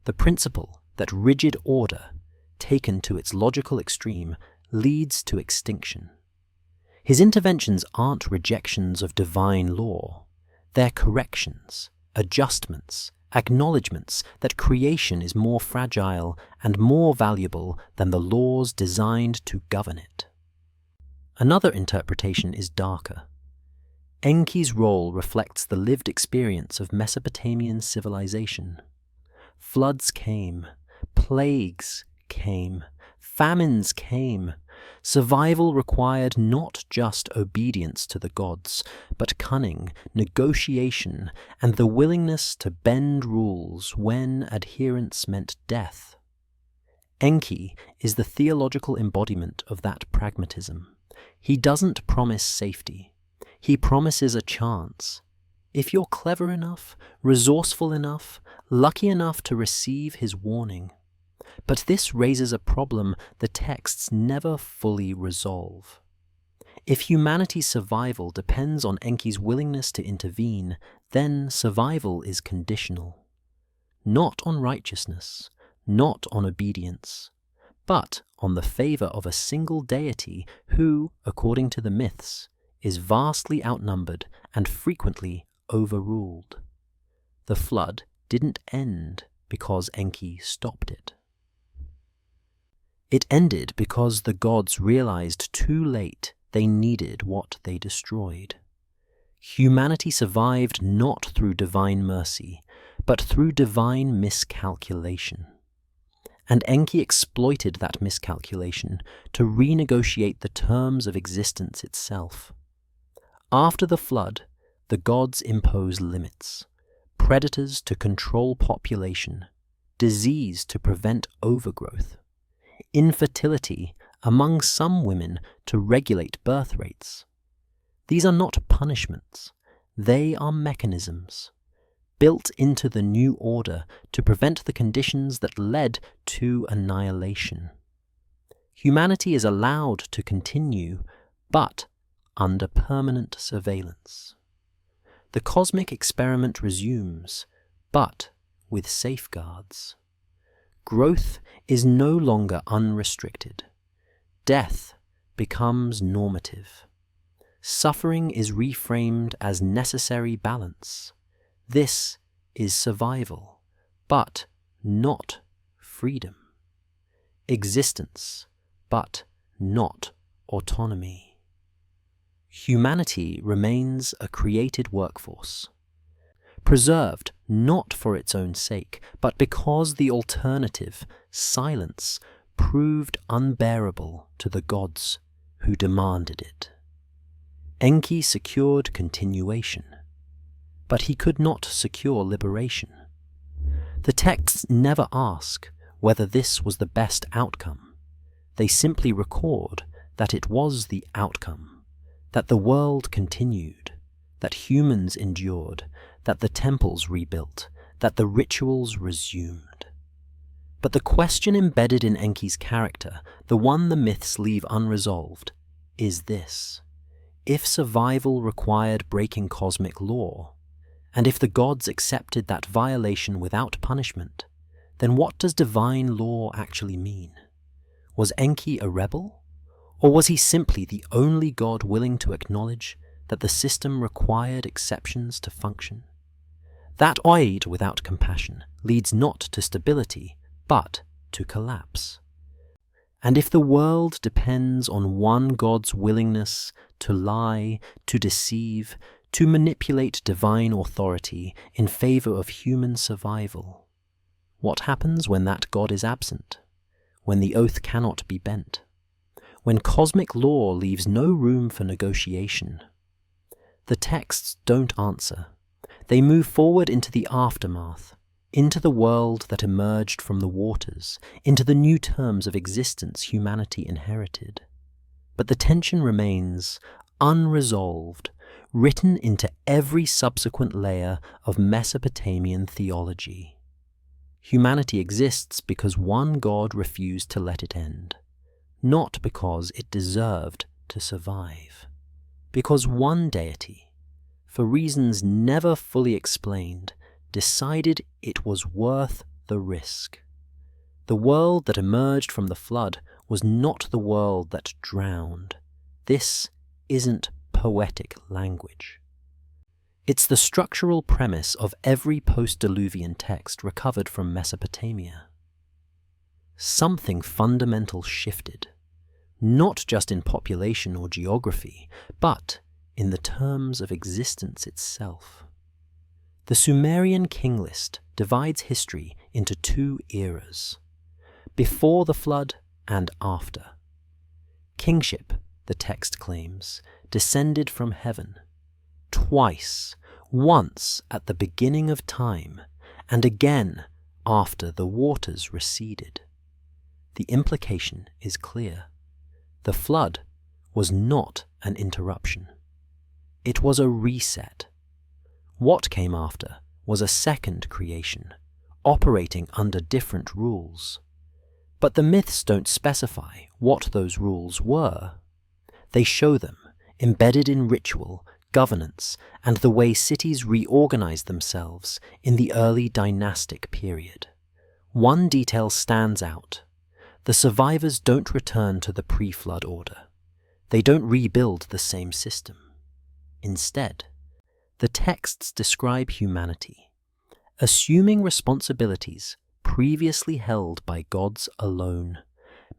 the principle that rigid order, taken to its logical extreme, leads to extinction. His interventions aren't rejections of divine law, they're corrections, adjustments, acknowledgements that creation is more fragile and more valuable than the laws designed to govern it. Another interpretation is darker. Enki's role reflects the lived experience of Mesopotamian civilization. Floods came, plagues came, famines came. Survival required not just obedience to the gods, but cunning, negotiation, and the willingness to bend rules when adherence meant death. Enki is the theological embodiment of that pragmatism. He doesn't promise safety. He promises a chance. If you're clever enough, resourceful enough, lucky enough to receive his warning. But this raises a problem the texts never fully resolve. If humanity's survival depends on Enki's willingness to intervene, then survival is conditional. Not on righteousness, not on obedience, but on the favor of a single deity who, according to the myths, is vastly outnumbered and frequently overruled. The flood didn't end because Enki stopped it. It ended because the gods realized too late they needed what they destroyed. Humanity survived not through divine mercy, but through divine miscalculation. And Enki exploited that miscalculation to renegotiate the terms of existence itself. After the flood, the gods impose limits, predators to control population, disease to prevent overgrowth, infertility among some women to regulate birth rates. These are not punishments, they are mechanisms, built into the new order to prevent the conditions that led to annihilation. Humanity is allowed to continue, but under permanent surveillance. The cosmic experiment resumes, but with safeguards. Growth is no longer unrestricted. Death becomes normative. Suffering is reframed as necessary balance. This is survival, but not freedom. Existence, but not autonomy. Humanity remains a created workforce, preserved not for its own sake, but because the alternative, silence, proved unbearable to the gods who demanded it. Enki secured continuation, but he could not secure liberation. The texts never ask whether this was the best outcome. They simply record that it was the outcome, that the world continued, that humans endured, that the temples rebuilt, that the rituals resumed. But the question embedded in Enki's character, the one the myths leave unresolved, is this: if survival required breaking cosmic law, and if the gods accepted that violation without punishment, then what does divine law actually mean? Was Enki a rebel? Or was he simply the only god willing to acknowledge that the system required exceptions to function? That oid without compassion leads not to stability, but to collapse. And if the world depends on one god's willingness to lie, to deceive, to manipulate divine authority in favor of human survival, what happens when that god is absent? When the oath cannot be bent? When cosmic law leaves no room for negotiation? The texts don't answer. They move forward into the aftermath, into the world that emerged from the waters, into the new terms of existence humanity inherited. But the tension remains unresolved, written into every subsequent layer of Mesopotamian theology. Humanity exists because one god refused to let it end, not because it deserved to survive. Because one deity, for reasons never fully explained, decided it was worth the risk. The world that emerged from the flood was not the world that drowned. This isn't poetic language. It's the structural premise of every post-Diluvian text recovered from Mesopotamia. Something fundamental shifted, not just in population or geography, but in the terms of existence itself. The Sumerian king list divides history into two eras: before the flood and after. Kingship, the text claims, descended from heaven, twice, once at the beginning of time, and again after the waters receded. The implication is clear. The flood was not an interruption. It was a reset. What came after was a second creation, operating under different rules. But the myths don't specify what those rules were. They show them, embedded in ritual, governance, and the way cities reorganized themselves in the early dynastic period. One detail stands out. The survivors don't return to the pre-flood order. They don't rebuild the same system. Instead, the texts describe humanity, assuming responsibilities previously held by gods alone,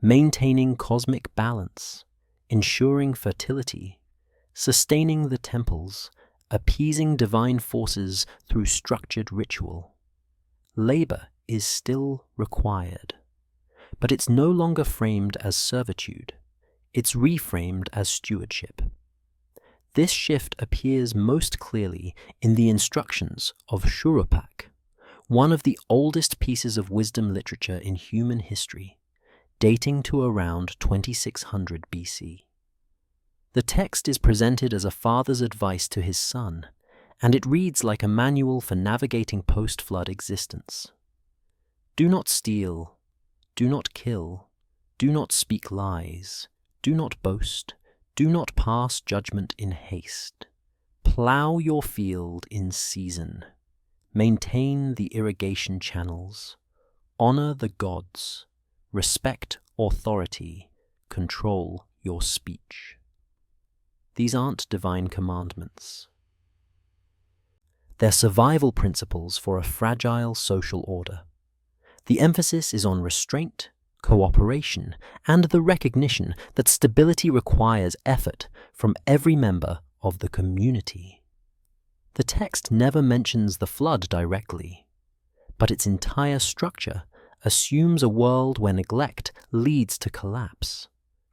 maintaining cosmic balance, ensuring fertility, sustaining the temples, appeasing divine forces through structured ritual. Labor is still required, but it's no longer framed as servitude. It's reframed as stewardship. This shift appears most clearly in the instructions of Shurupak, one of the oldest pieces of wisdom literature in human history, dating to around 2600 BC. The text is presented as a father's advice to his son, and it reads like a manual for navigating post-flood existence. Do not steal, do not kill, do not speak lies, do not boast, do not pass judgment in haste. Plow your field in season. Maintain the irrigation channels. Honor the gods. Respect authority. Control your speech. These aren't divine commandments. They're survival principles for a fragile social order. The emphasis is on restraint, cooperation, and the recognition that stability requires effort from every member of the community. The text never mentions the flood directly, but its entire structure assumes a world where neglect leads to collapse,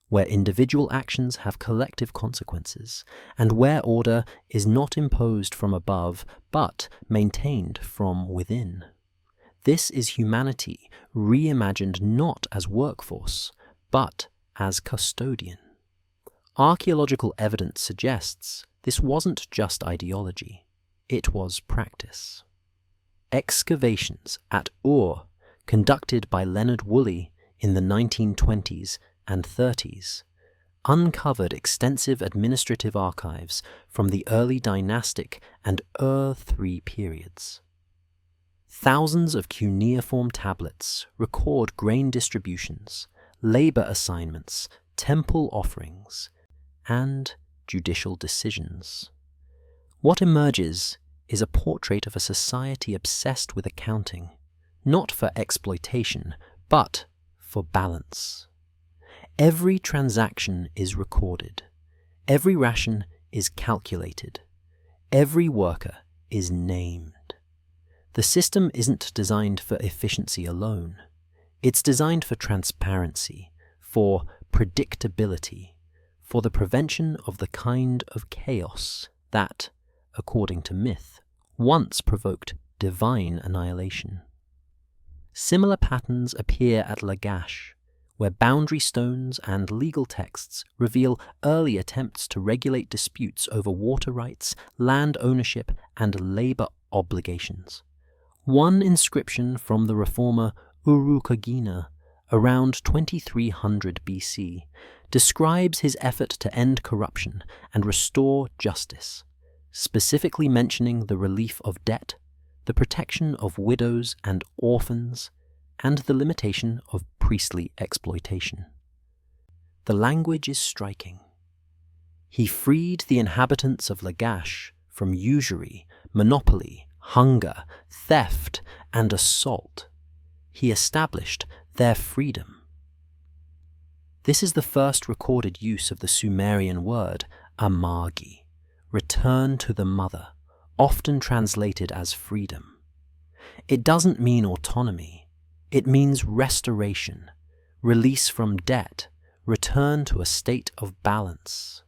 where individual actions have collective consequences, and where order is not imposed from above, but maintained from within. This is humanity reimagined not as workforce, but as custodian. Archaeological evidence suggests this wasn't just ideology, it was practice. Excavations at Ur, conducted by Leonard Woolley in the 1920s and 30s, uncovered extensive administrative archives from the early dynastic and Ur III periods. Thousands of cuneiform tablets record grain distributions, labor assignments, temple offerings, and judicial decisions. What emerges is a portrait of a society obsessed with accounting, not for exploitation, but for balance. Every transaction is recorded. Every ration is calculated. Every worker is named. The system isn't designed for efficiency alone. It's designed for transparency, for predictability, for the prevention of the kind of chaos that, according to myth, once provoked divine annihilation. Similar patterns appear at Lagash, where boundary stones and legal texts reveal early attempts to regulate disputes over water rights, land ownership, and labor obligations. One inscription from the reformer Urukagina, around 2300 BC, describes his effort to end corruption and restore justice, specifically mentioning the relief of debt, the protection of widows and orphans, and the limitation of priestly exploitation. The language is striking. He freed the inhabitants of Lagash from usury, monopoly, hunger, theft, and assault. He established their freedom. This is the first recorded use of the Sumerian word amagi, return to the mother, often translated as freedom. It doesn't mean autonomy. It means restoration, release from debt, return to a state of balance,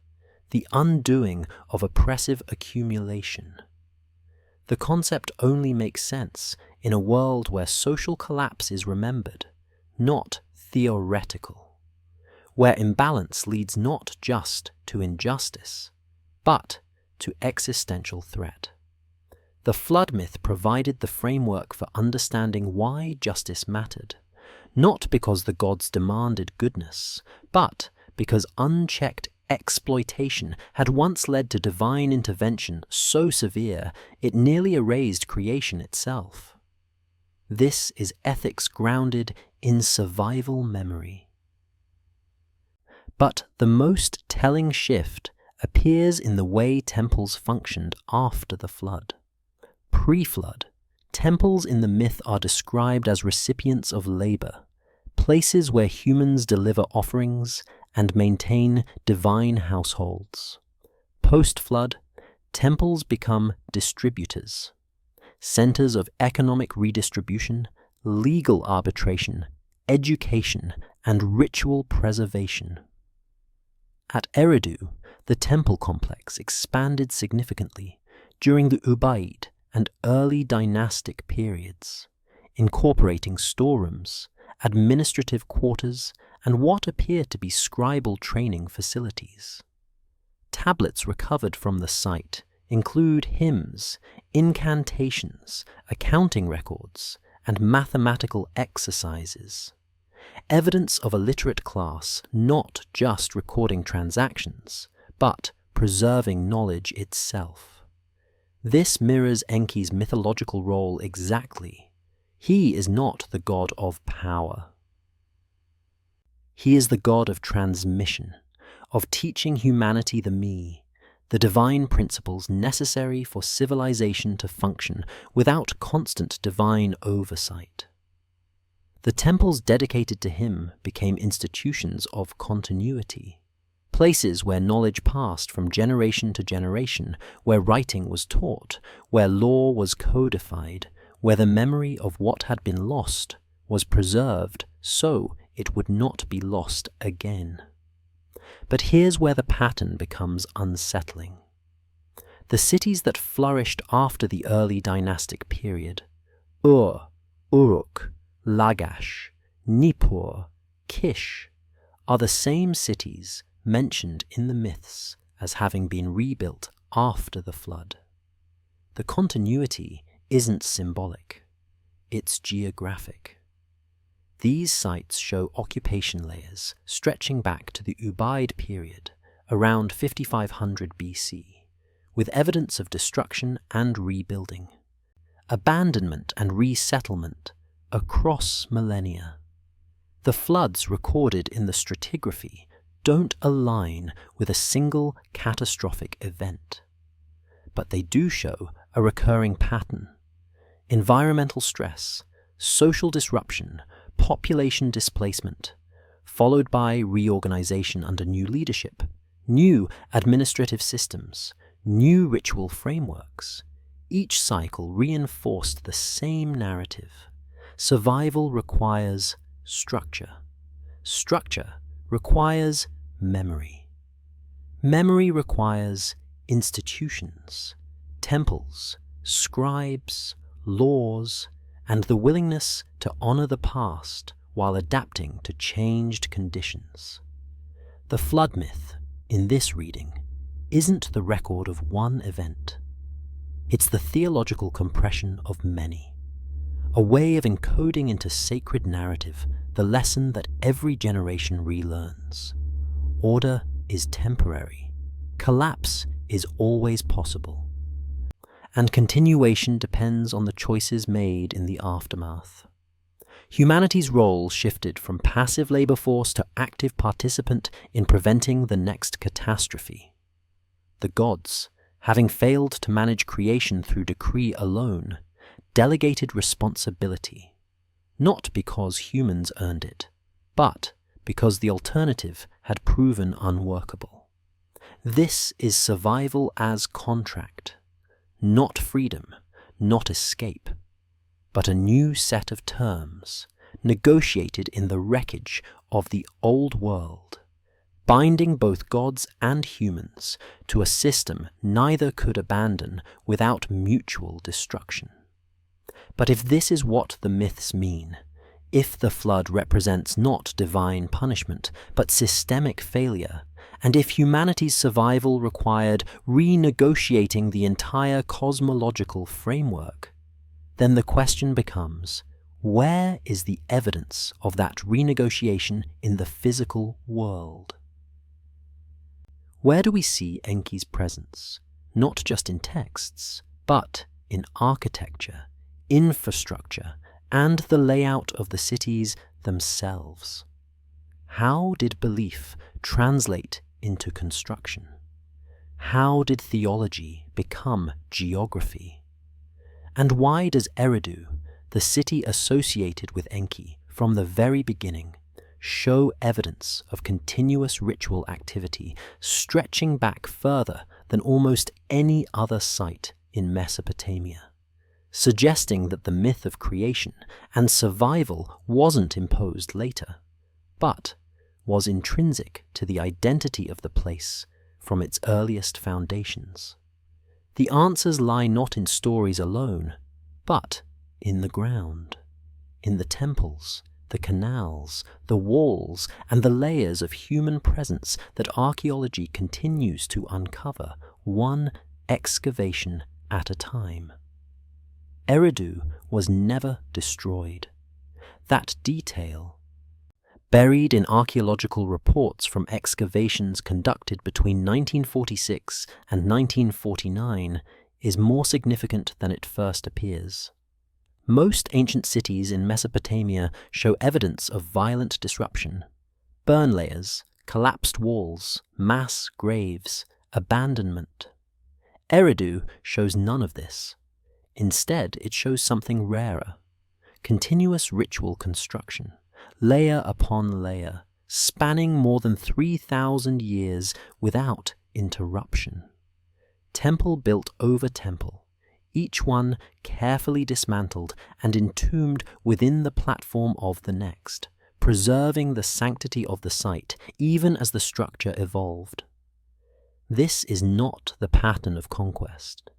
the undoing of oppressive accumulation. The concept only makes sense in a world where social collapse is remembered, not theoretical, where imbalance leads not just to injustice, but to existential threat. The flood myth provided the framework for understanding why justice mattered, not because the gods demanded goodness, but because unchecked exploitation had once led to divine intervention so severe it nearly erased creation itself. This is ethics grounded in survival memory. But the most telling shift appears in the way temples functioned after the flood. Pre-flood, temples in the myth are described as recipients of labor, places where humans deliver offerings and maintain divine households. Post-flood, temples become distributors, centers of economic redistribution, legal arbitration, education, and ritual preservation. At Eridu, the temple complex expanded significantly during the Ubaid and early dynastic periods, incorporating storerooms, administrative quarters, and what appear to be scribal training facilities. Tablets recovered from the site include hymns, incantations, accounting records, and mathematical exercises. Evidence of a literate class not just recording transactions, but preserving knowledge itself. This mirrors Enki's mythological role exactly. He is not the god of power. He is the god of transmission, of teaching humanity the me, the divine principles necessary for civilization to function without constant divine oversight. The temples dedicated to him became institutions of continuity, places where knowledge passed from generation to generation, where writing was taught, where law was codified, where the memory of what had been lost was preserved so it would not be lost again. But here's where the pattern becomes unsettling. The cities that flourished after the early dynastic period, Ur, Uruk, Lagash, Nippur, Kish, are the same cities mentioned in the myths as having been rebuilt after the flood. The continuity isn't symbolic, it's geographic. These sites show occupation layers stretching back to the Ubaid period, around 5500 BC, with evidence of destruction and rebuilding, abandonment and resettlement across millennia. The floods recorded in the stratigraphy don't align with a single catastrophic event, but they do show a recurring pattern: environmental stress, social disruption, population displacement, followed by reorganization under new leadership, new administrative systems, new ritual frameworks. Each cycle reinforced the same narrative. Survival requires structure. Structure requires memory. Memory requires institutions, temples, scribes, laws, and the willingness to honor the past while adapting to changed conditions. The flood myth, in this reading, isn't the record of one event. It's the theological compression of many, a way of encoding into sacred narrative the lesson that every generation relearns. Order is temporary, collapse is always possible, and continuation depends on the choices made in the aftermath. Humanity's role shifted from passive labor force to active participant in preventing the next catastrophe. The gods, having failed to manage creation through decree alone, delegated responsibility, not because humans earned it, but because the alternative had proven unworkable. This is survival as contract, not freedom, not escape, but a new set of terms negotiated in the wreckage of the old world, binding both gods and humans to a system neither could abandon without mutual destruction. But if this is what the myths mean, if the flood represents not divine punishment, but systemic failure, and if humanity's survival required renegotiating the entire cosmological framework, then the question becomes, where is the evidence of that renegotiation in the physical world? Where do we see Enki's presence, not just in texts, but in architecture, infrastructure, and the layout of the cities themselves? How did belief translate into construction? How did theology become geography? And why does Eridu, the city associated with Enki, from the very beginning, show evidence of continuous ritual activity stretching back further than almost any other site in Mesopotamia, suggesting that the myth of creation and survival wasn't imposed later, but was intrinsic to the identity of the place from its earliest foundations. The answers lie not in stories alone, but in the ground, in the temples, the canals, the walls, and the layers of human presence that archaeology continues to uncover, one excavation at a time. Eridu was never destroyed. That detail, buried in archaeological reports from excavations conducted between 1946 and 1949, is more significant than it first appears. Most ancient cities in Mesopotamia show evidence of violent disruption: burn layers, collapsed walls, mass graves, abandonment. Eridu shows none of this. Instead, it shows something rarer: continuous ritual construction, layer upon layer, spanning more than 3,000 years without interruption. Temple built over temple, each one carefully dismantled and entombed within the platform of the next, preserving the sanctity of the site even as the structure evolved. This is not the pattern of conquest.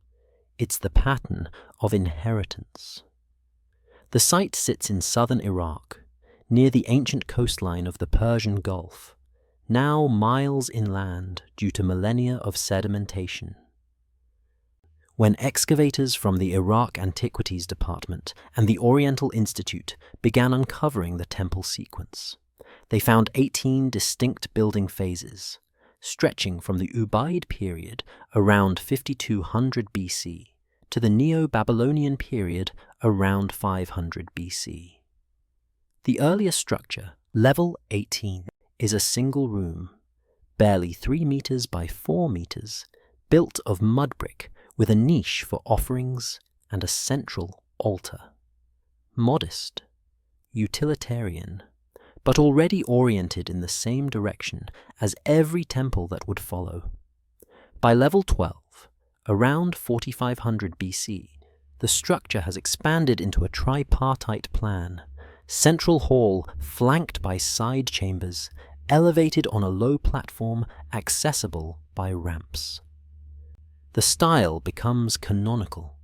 It's the pattern of inheritance. The site sits in southern Iraq, near the ancient coastline of the Persian Gulf, now miles inland due to millennia of sedimentation. When excavators from the Iraq Antiquities Department and the Oriental Institute began uncovering the temple sequence, they found 18 distinct building phases, stretching from the Ubaid period around 5200 BC to the Neo-Babylonian period around 500 BC. The earliest structure, level 18, is a single room, barely 3 meters by 4 meters, built of mud brick with a niche for offerings and a central altar. Modest, utilitarian, but already oriented in the same direction as every temple that would follow. By level 12, around 4500 BC, the structure has expanded into a tripartite plan: central hall flanked by side chambers, elevated on a low platform accessible by ramps. The style becomes canonical.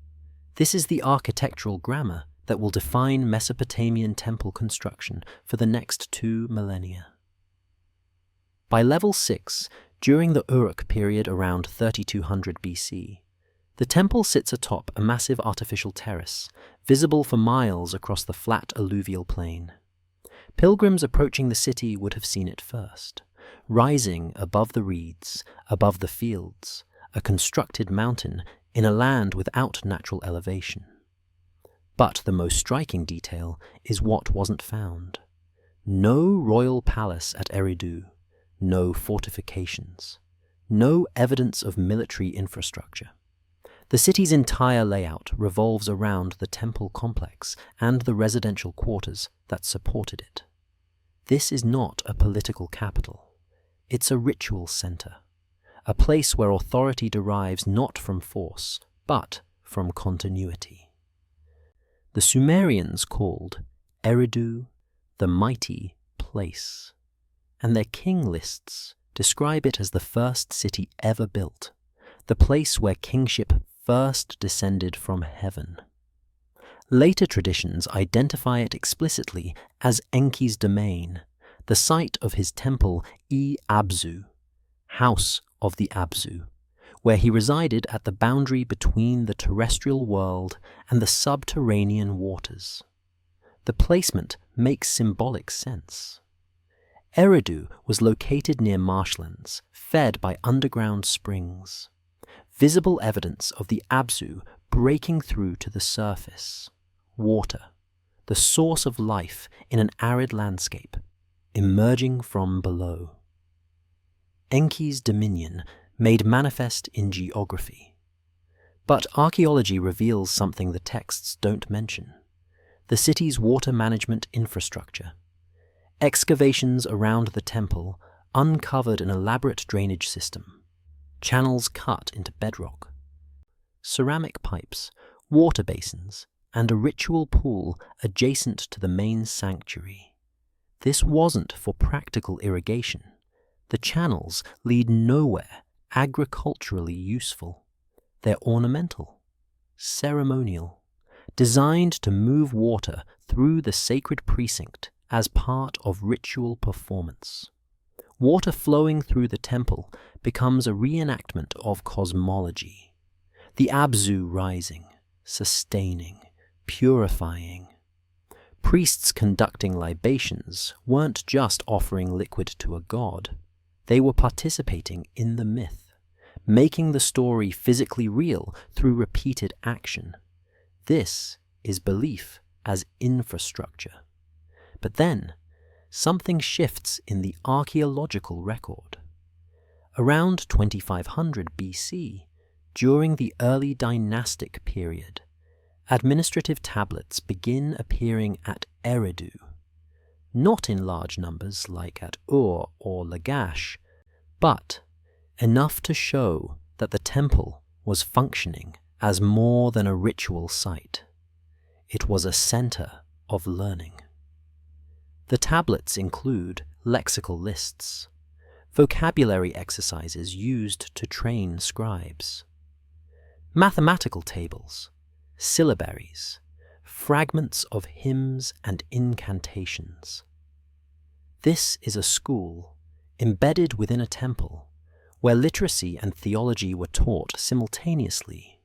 This is the architectural grammar that will define Mesopotamian temple construction for the next 2 millennia. By level 6, during the Uruk period around 3200 BC, the temple sits atop a massive artificial terrace, visible for miles across the flat alluvial plain. Pilgrims approaching the city would have seen it first, rising above the reeds, above the fields, a constructed mountain in a land without natural elevation. But the most striking detail is what wasn't found. No royal palace at Eridu, no fortifications, no evidence of military infrastructure. The city's entire layout revolves around the temple complex and the residential quarters that supported it. This is not a political capital. It's a ritual center, a place where authority derives not from force, but from continuity. The Sumerians called Eridu the mighty place, and their king lists describe it as the first city ever built, the place where kingship first descended from heaven. Later traditions identify it explicitly as Enki's domain, the site of his temple Abzu, House of the Abzu, where he resided at the boundary between the terrestrial world and the subterranean waters. The placement makes symbolic sense. Eridu was located near marshlands, fed by underground springs, visible evidence of the Abzu breaking through to the surface. Water, the source of life in an arid landscape, emerging from below. Enki's dominion made manifest in geography. But archaeology reveals something the texts don't mention. the city's water management infrastructure. Excavations around the temple uncovered an elaborate drainage system, channels cut into bedrock, ceramic pipes, water basins, and a ritual pool adjacent to the main sanctuary. This wasn't for practical irrigation. The channels lead nowhere agriculturally useful. They're ornamental, ceremonial, designed to move water through the sacred precinct as part of ritual performance. Water flowing through the temple becomes a reenactment of cosmology. The Abzu rising, sustaining, purifying. Priests conducting libations weren't just offering liquid to a god. They were participating in the myth, making the story physically real through repeated action. This is belief as infrastructure. But then, something shifts in the archaeological record. Around 2500 BC, during the early dynastic period, administrative tablets begin appearing at Eridu, not in large numbers like at Ur or Lagash, but enough to show that the temple was functioning as more than a ritual site. It was a center of learning. The tablets include lexical lists, vocabulary exercises used to train scribes, mathematical tables, syllabaries, fragments of hymns and incantations. This is a school embedded within a temple where literacy and theology were taught simultaneously.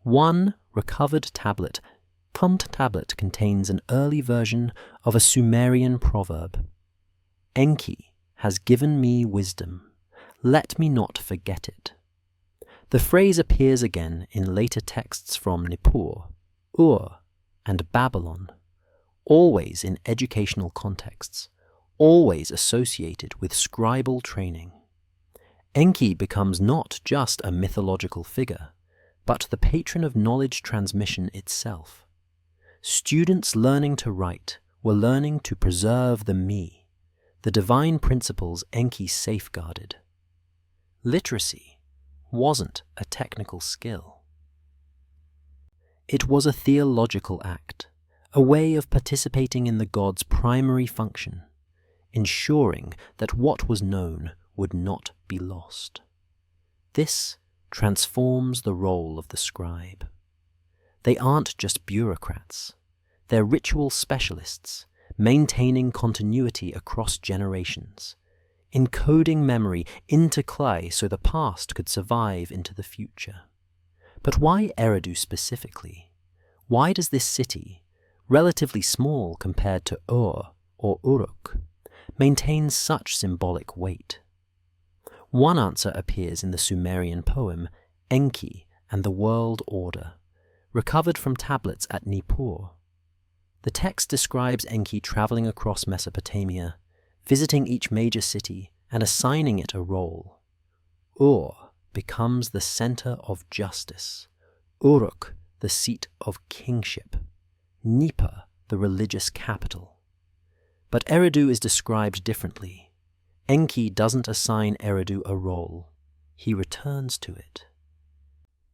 One recovered tablet contains an early version of a Sumerian proverb. Enki has given me wisdom, let me not forget it. The phrase appears again in later texts from Nippur, Ur, and Babylon, always in educational contexts, always associated with scribal training. Enki becomes not just a mythological figure, but the patron of knowledge transmission itself. Students learning to write were learning to preserve the me, the divine principles Enki safeguarded. Literacy wasn't a technical skill. It was a theological act, a way of participating in the god's primary function, ensuring that what was known would not be lost. This transforms the role of the scribe. They aren't just bureaucrats. They're ritual specialists, maintaining continuity across generations, encoding memory into clay so the past could survive into the future. But why Eridu specifically? Why does this city, relatively small compared to Ur or Uruk, maintain such symbolic weight? One answer appears in the Sumerian poem Enki and the World Order, recovered from tablets at Nippur. The text describes Enki traveling across Mesopotamia, visiting each major city and assigning it a role. Ur becomes the center of justice, Uruk the seat of kingship, Nippur the religious capital. But Eridu is described differently. Enki doesn't assign Eridu a role. He returns to it.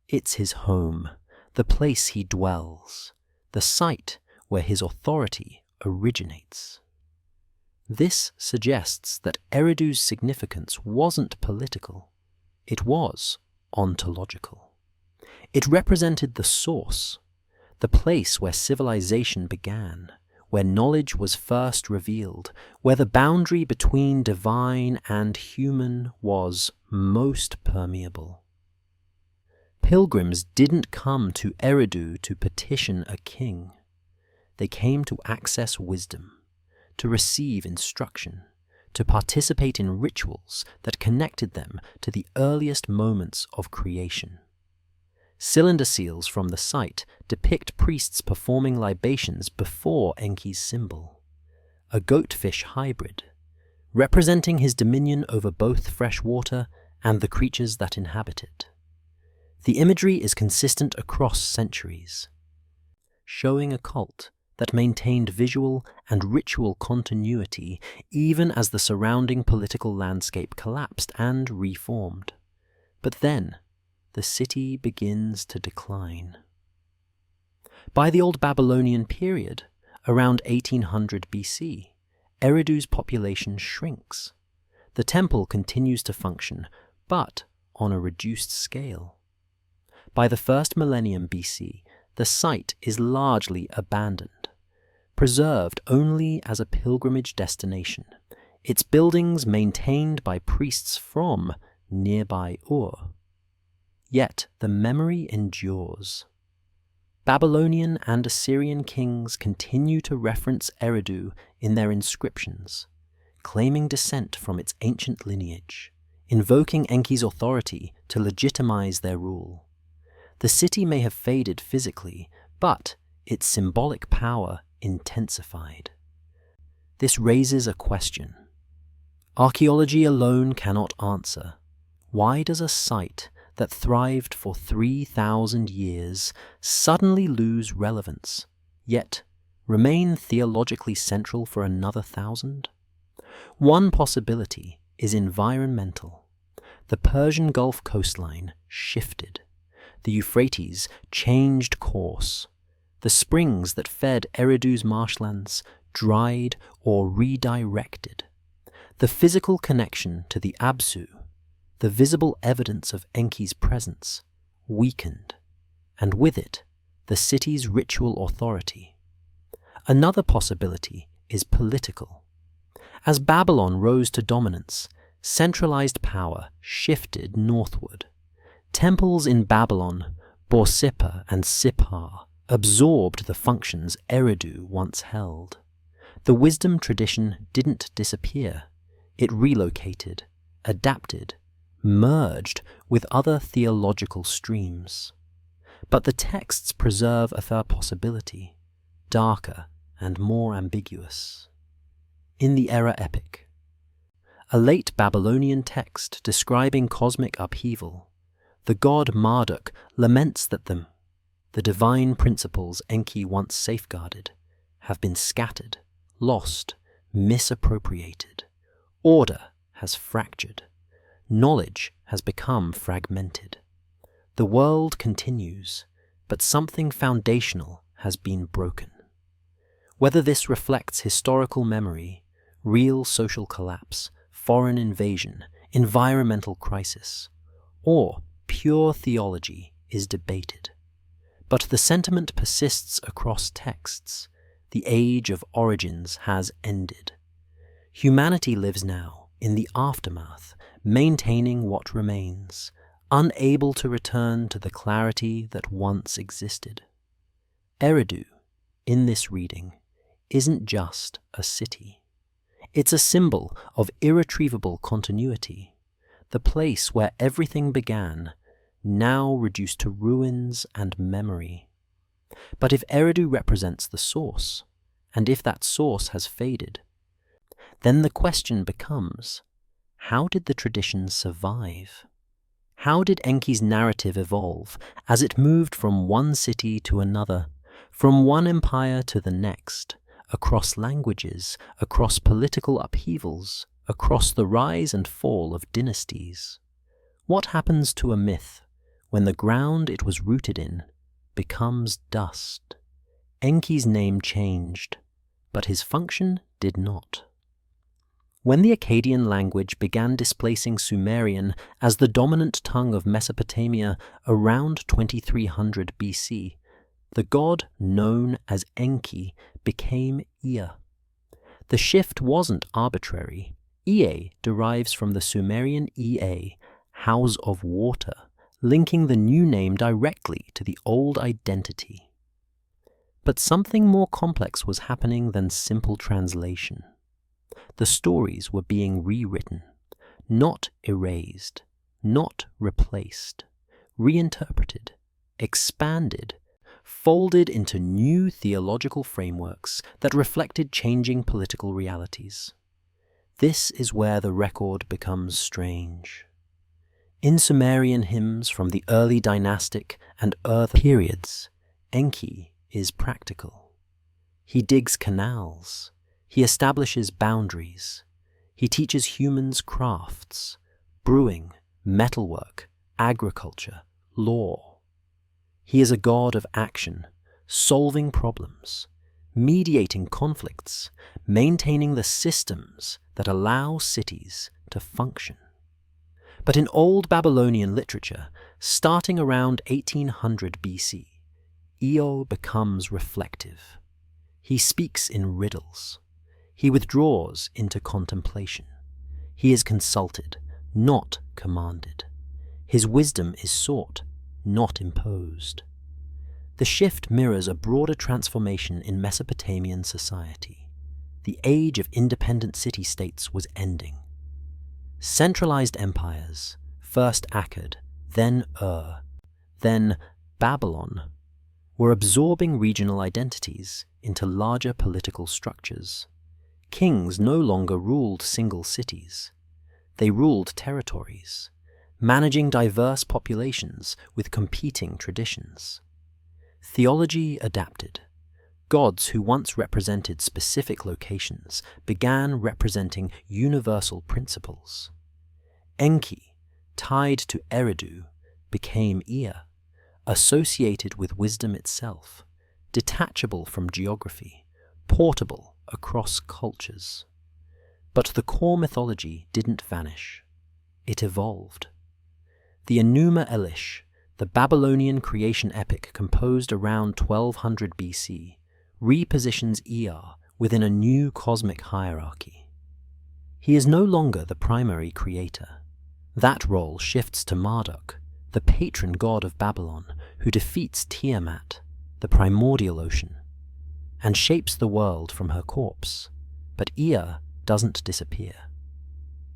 It's his home, the place he dwells, the site where his authority originates. This suggests that Eridu's significance wasn't political. It was ontological. It represented the source, the place where civilization began, where knowledge was first revealed, where the boundary between divine and human was most permeable. Pilgrims didn't come to Eridu to petition a king. They came to access wisdom, to receive instruction, to participate in rituals that connected them to the earliest moments of creation. Cylinder seals from the site depict priests performing libations before Enki's symbol, a goatfish hybrid, representing his dominion over both fresh water and the creatures that inhabit it. The imagery is consistent across centuries, showing a cult that maintained visual and ritual continuity even as the surrounding political landscape collapsed and reformed. But then, the city begins to decline. By the Old Babylonian period, around 1800 BC, Eridu's population shrinks. The temple continues to function, but on a reduced scale. By the first millennium BC, the site is largely abandoned, preserved only as a pilgrimage destination, its buildings maintained by priests from nearby Ur. Yet the memory endures. Babylonian and Assyrian kings continue to reference Eridu in their inscriptions, claiming descent from its ancient lineage, invoking Enki's authority to legitimize their rule. The city may have faded physically, but its symbolic power intensified. This raises a question. Archaeology alone cannot answer. Why does a site that thrived for 3,000 years suddenly lose relevance, yet remain theologically central for another 1,000? One possibility is environmental. The Persian Gulf coastline shifted. The Euphrates changed course. The springs that fed Eridu's marshlands dried or redirected. The physical connection to the Absu, the visible evidence of Enki's presence, weakened, and with it, the city's ritual authority. Another possibility is political. As Babylon rose to dominance, centralized power shifted northward. Temples in Babylon, Borsippa and Sippar, absorbed the functions Eridu once held. The wisdom tradition didn't disappear. It relocated, adapted, merged with other theological streams. But the texts preserve a third possibility, darker and more ambiguous. In the Era Epic, a late Babylonian text describing cosmic upheaval, the god Marduk laments that the divine principles Enki once safeguarded have been scattered, lost, misappropriated. Order has fractured. Knowledge has become fragmented. The world continues, but something foundational has been broken. Whether this reflects historical memory, real social collapse, foreign invasion, environmental crisis, or pure theology is debated. But the sentiment persists across texts. The age of origins has ended. Humanity lives now in the aftermath, maintaining what remains, unable to return to the clarity that once existed. Eridu, in this reading, isn't just a city. It's a symbol of irretrievable continuity, the place where everything began, now reduced to ruins and memory. But if Eridu represents the source, and if that source has faded, then the question becomes, how did the tradition survive? How did Enki's narrative evolve as it moved from one city to another, from one empire to the next, across languages, across political upheavals, across the rise and fall of dynasties? What happens to a myth when the ground it was rooted in becomes dust? Enki's name changed, but his function did not. When the Akkadian language began displacing Sumerian as the dominant tongue of Mesopotamia around 2300 BC, the god known as Enki became Ea. The shift wasn't arbitrary. Ea derives from the Sumerian Ea, house of water, linking the new name directly to the old identity. But something more complex was happening than simple translation. The stories were being rewritten, not erased, not replaced, reinterpreted, expanded, folded into new theological frameworks that reflected changing political realities. This is where the record becomes strange. In Sumerian hymns from the early dynastic and earth periods, Enki is practical. He digs canals. He establishes boundaries. He teaches humans crafts, brewing, metalwork, agriculture, law. He is a god of action, solving problems, mediating conflicts, maintaining the systems that allow cities to function. But in Old Babylonian literature, starting around 1800 BC, Eo becomes reflective. He speaks in riddles. He withdraws into contemplation. He is consulted, not commanded. His wisdom is sought, not imposed. The shift mirrors a broader transformation in Mesopotamian society. The age of independent city-states was ending. Centralized empires, first Akkad, then then Babylon, were absorbing regional identities into larger political structures. Kings no longer ruled single cities. They ruled territories, managing diverse populations with competing traditions. Theology adapted. Gods who once represented specific locations began representing universal principles. Enki, tied to Eridu, became Ea, associated with wisdom itself, detachable from geography, portable across cultures. But the core mythology didn't vanish. It evolved. The Enuma Elish, the Babylonian creation epic composed around 1200 BC, repositions Ea within a new cosmic hierarchy. He is no longer the primary creator. That role shifts to Marduk, the patron god of Babylon, who defeats Tiamat, the primordial ocean, and shapes the world from her corpse. But Ea doesn't disappear.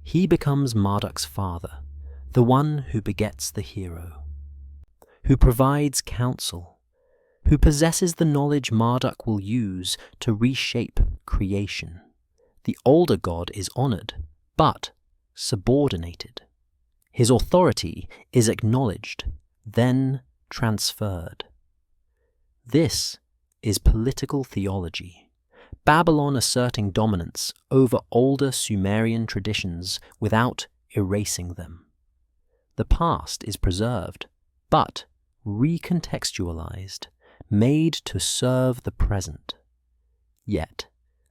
He becomes Marduk's father, the one who begets the hero, who provides counsel, who possesses the knowledge Marduk will use to reshape creation. The older god is honored, but subordinated. His authority is acknowledged, then transferred. This is political theology, Babylon asserting dominance over older Sumerian traditions without erasing them. The past is preserved, but recontextualized, made to serve the present. Yet,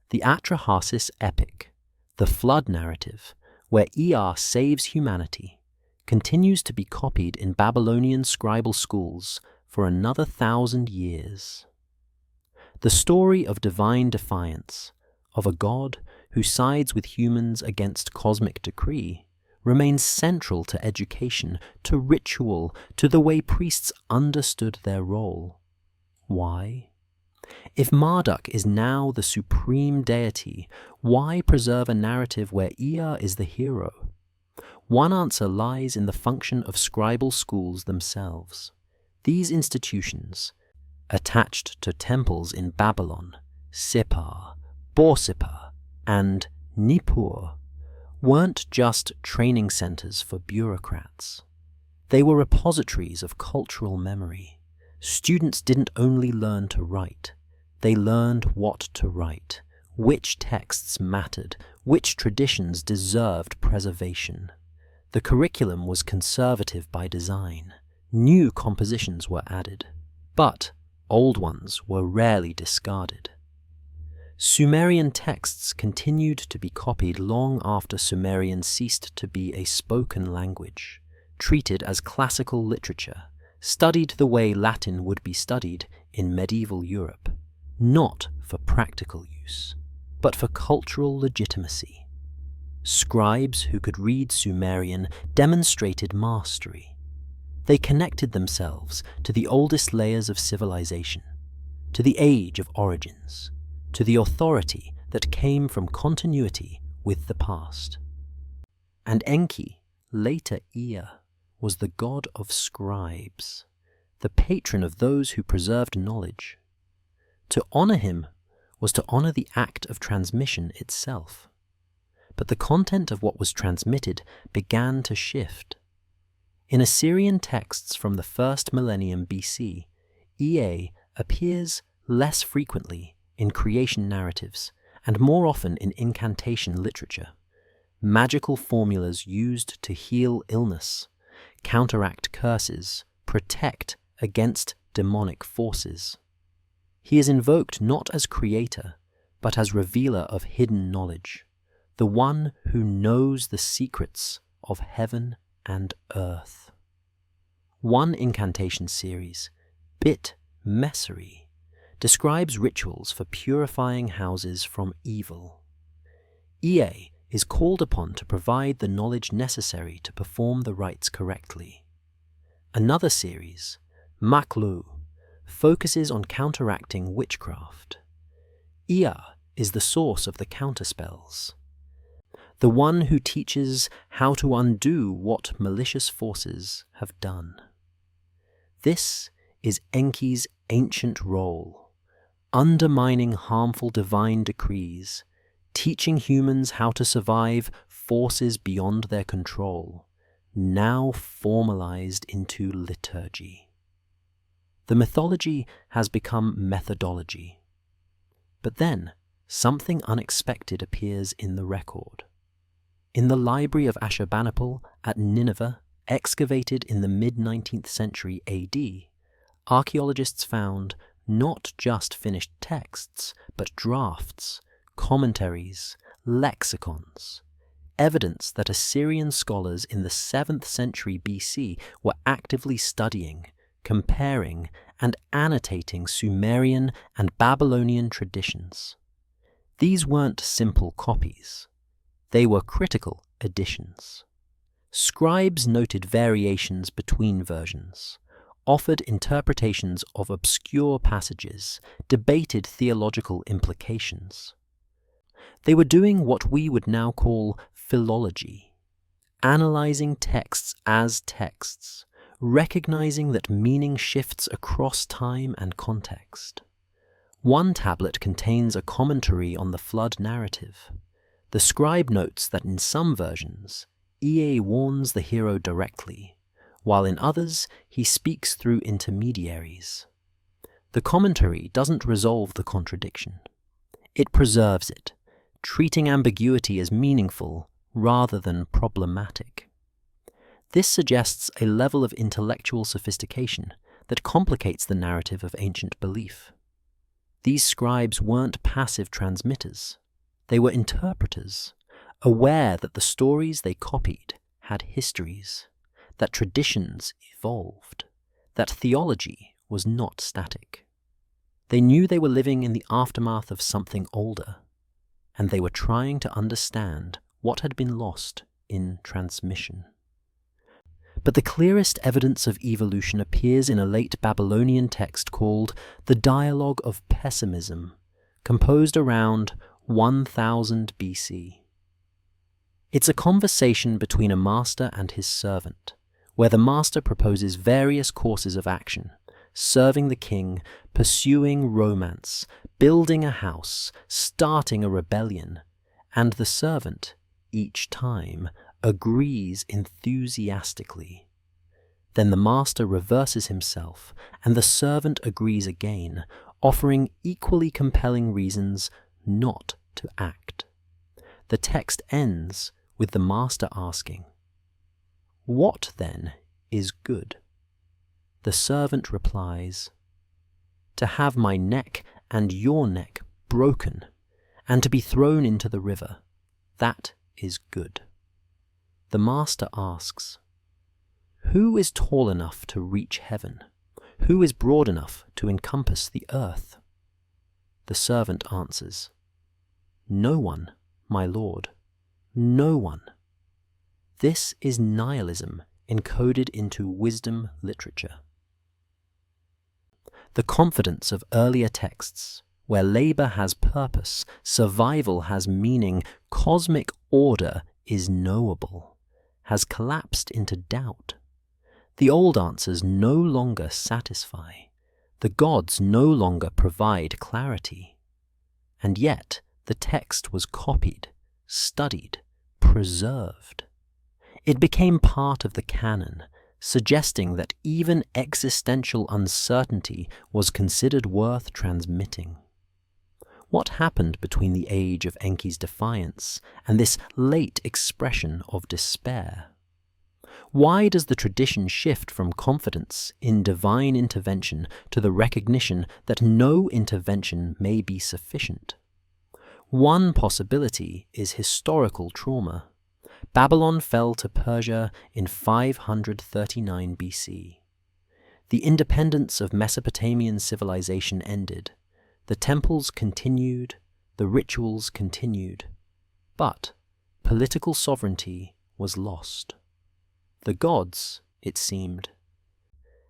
the Atrahasis Epic, the flood narrative, where Ea saves humanity, continues to be copied in Babylonian scribal schools for another 1,000 years. The story of divine defiance, of a god who sides with humans against cosmic decree, remains central to education, to ritual, to the way priests understood their role. Why? If Marduk is now the supreme deity, why preserve a narrative where Ea is the hero? One answer lies in the function of scribal schools themselves. These institutions, attached to temples in Babylon, Sippar, Borsippa, and Nippur, weren't just training centers for bureaucrats. They were repositories of cultural memory. Students didn't only learn to write, they learned what to write, which texts mattered, which traditions deserved preservation. The curriculum was conservative by design. New compositions were added, but old ones were rarely discarded. Sumerian texts continued to be copied long after Sumerian ceased to be a spoken language, treated as classical literature, studied the way Latin would be studied in medieval Europe, not for practical use, but for cultural legitimacy. Scribes who could read Sumerian demonstrated mastery. They connected themselves to the oldest layers of civilization, to the age of origins, to the authority that came from continuity with the past. And Enki, later Ea, was the god of scribes, the patron of those who preserved knowledge. To honor him was to honor the act of transmission itself. But the content of what was transmitted began to shift. In Assyrian texts from the first millennium BC, Ea appears less frequently in creation narratives, and more often in incantation literature. Magical formulas used to heal illness, counteract curses, protect against demonic forces. He is invoked not as creator, but as revealer of hidden knowledge, the one who knows the secrets of heaven and earth. One incantation series, Bit Messery, describes rituals for purifying houses from evil. Ea is called upon to provide the knowledge necessary to perform the rites correctly. Another series, Maklu, focuses on counteracting witchcraft. Ea is the source of the counterspells, the one who teaches how to undo what malicious forces have done. This is Enki's ancient role, undermining harmful divine decrees, teaching humans how to survive forces beyond their control, now formalized into liturgy. The mythology has become methodology. But then, something unexpected appears in the record. In the library of Ashurbanipal at Nineveh, excavated in the mid-19th century AD, archaeologists found not just finished texts, but drafts, commentaries, lexicons, evidence that Assyrian scholars in the 7th century BC were actively studying, comparing, and annotating Sumerian and Babylonian traditions. These weren't simple copies. They were critical additions. Scribes noted variations between versions, offered interpretations of obscure passages, debated theological implications. They were doing what we would now call philology, analyzing texts as texts, recognizing that meaning shifts across time and context. One tablet contains a commentary on the flood narrative. The scribe notes that in some versions, Ea warns the hero directly, while in others he speaks through intermediaries. The commentary doesn't resolve the contradiction. It preserves it, treating ambiguity as meaningful rather than problematic. This suggests a level of intellectual sophistication that complicates the narrative of ancient belief. These scribes weren't passive transmitters. They were interpreters, aware that the stories they copied had histories, that traditions evolved, that theology was not static. They knew they were living in the aftermath of something older, and they were trying to understand what had been lost in transmission. But the clearest evidence of evolution appears in a late Babylonian text called the Dialogue of Pessimism, composed around 1000 BC. It's a conversation between a master and his servant, where the master proposes various courses of action, serving the king, pursuing romance, building a house, starting a rebellion, and the servant, each time, agrees enthusiastically. Then the master reverses himself, and the servant agrees again, offering equally compelling reasons not to act. The text ends with the master asking, "What then is good?" The servant replies, "To have my neck and your neck broken, and to be thrown into the river, that is good." The master asks, "Who is tall enough to reach heaven? Who is broad enough to encompass the earth?" The servant answers, "No one, my lord, no one." This is nihilism encoded into wisdom literature. The confidence of earlier texts, where labor has purpose, survival has meaning, cosmic order is knowable, has collapsed into doubt. The old answers no longer satisfy. The gods no longer provide clarity. And yet, the text was copied, studied, preserved. It became part of the canon, suggesting that even existential uncertainty was considered worth transmitting. What happened between the age of Enki's defiance and this late expression of despair? Why does the tradition shift from confidence in divine intervention to the recognition that no intervention may be sufficient? One possibility is historical trauma. Babylon fell to Persia in 539 BC. The independence of Mesopotamian civilization ended. The temples continued, the rituals continued, but political sovereignty was lost. The gods, it seemed,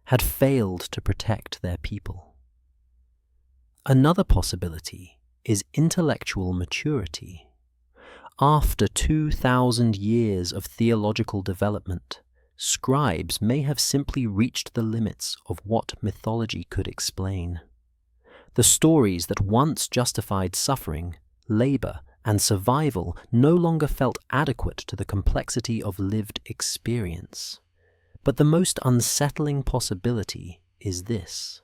had failed to protect their people. Another possibility is intellectual maturity. After 2,000 years of theological development, scribes may have simply reached the limits of what mythology could explain. The stories that once justified suffering, labor, and survival no longer felt adequate to the complexity of lived experience. But the most unsettling possibility is this: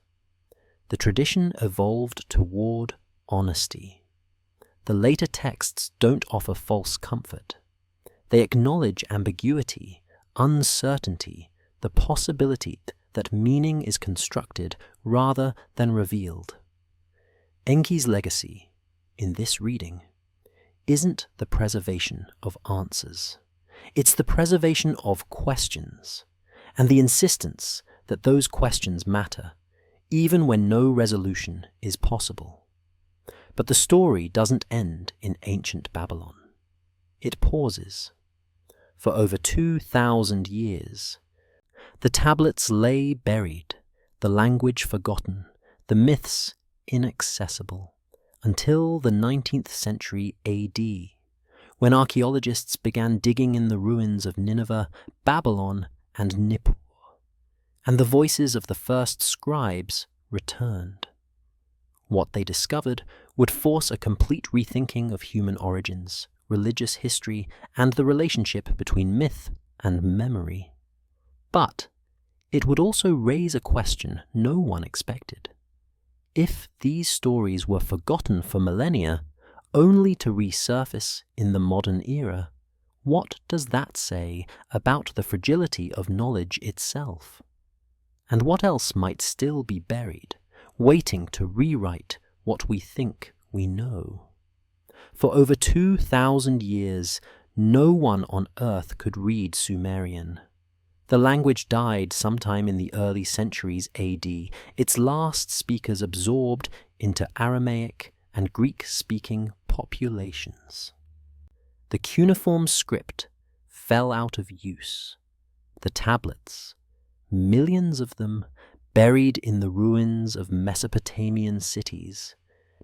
the tradition evolved toward honesty. The later texts don't offer false comfort. They acknowledge ambiguity, uncertainty, the possibility that meaning is constructed rather than revealed. Enki's legacy, in this reading, isn't the preservation of answers. It's the preservation of questions, and the insistence that those questions matter, even when no resolution is possible. But the story doesn't end in ancient Babylon. It pauses. For over 2,000 years, the tablets lay buried, the language forgotten, the myths inaccessible, until the 19th century AD, when archaeologists began digging in the ruins of Nineveh, Babylon, and Nippur, and the voices of the first scribes returned. What they discovered would force a complete rethinking of human origins, religious history, and the relationship between myth and memory. But it would also raise a question no one expected. If these stories were forgotten for millennia, only to resurface in the modern era, what does that say about the fragility of knowledge itself? And what else might still be buried, waiting to rewrite what we think we know? For over 2,000 years, no one on Earth could read Sumerian. The language died sometime in the early centuries AD, its last speakers absorbed into Aramaic and Greek-speaking populations. The cuneiform script fell out of use. The tablets, millions of them buried in the ruins of Mesopotamian cities,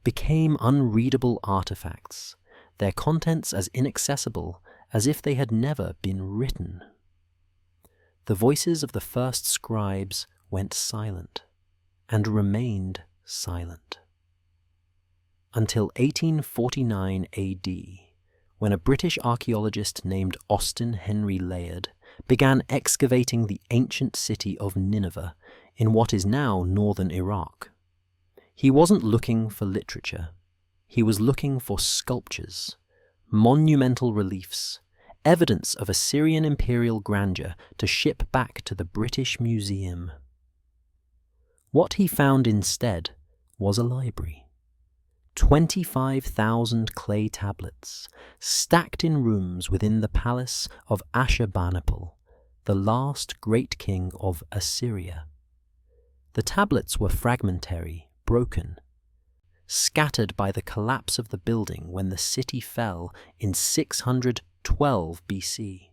became unreadable artifacts, their contents as inaccessible as if they had never been written. The voices of the first scribes went silent, and remained silent. Until 1849 AD, when a British archaeologist named Austin Henry Layard began excavating the ancient city of Nineveh in what is now northern Iraq. He wasn't looking for literature. He was looking for sculptures, monumental reliefs, evidence of Assyrian imperial grandeur to ship back to the British Museum. What he found instead was a library. 25,000 clay tablets, stacked in rooms within the palace of Ashurbanipal, the last great king of Assyria. The tablets were fragmentary, broken, scattered by the collapse of the building when the city fell in 612 BC.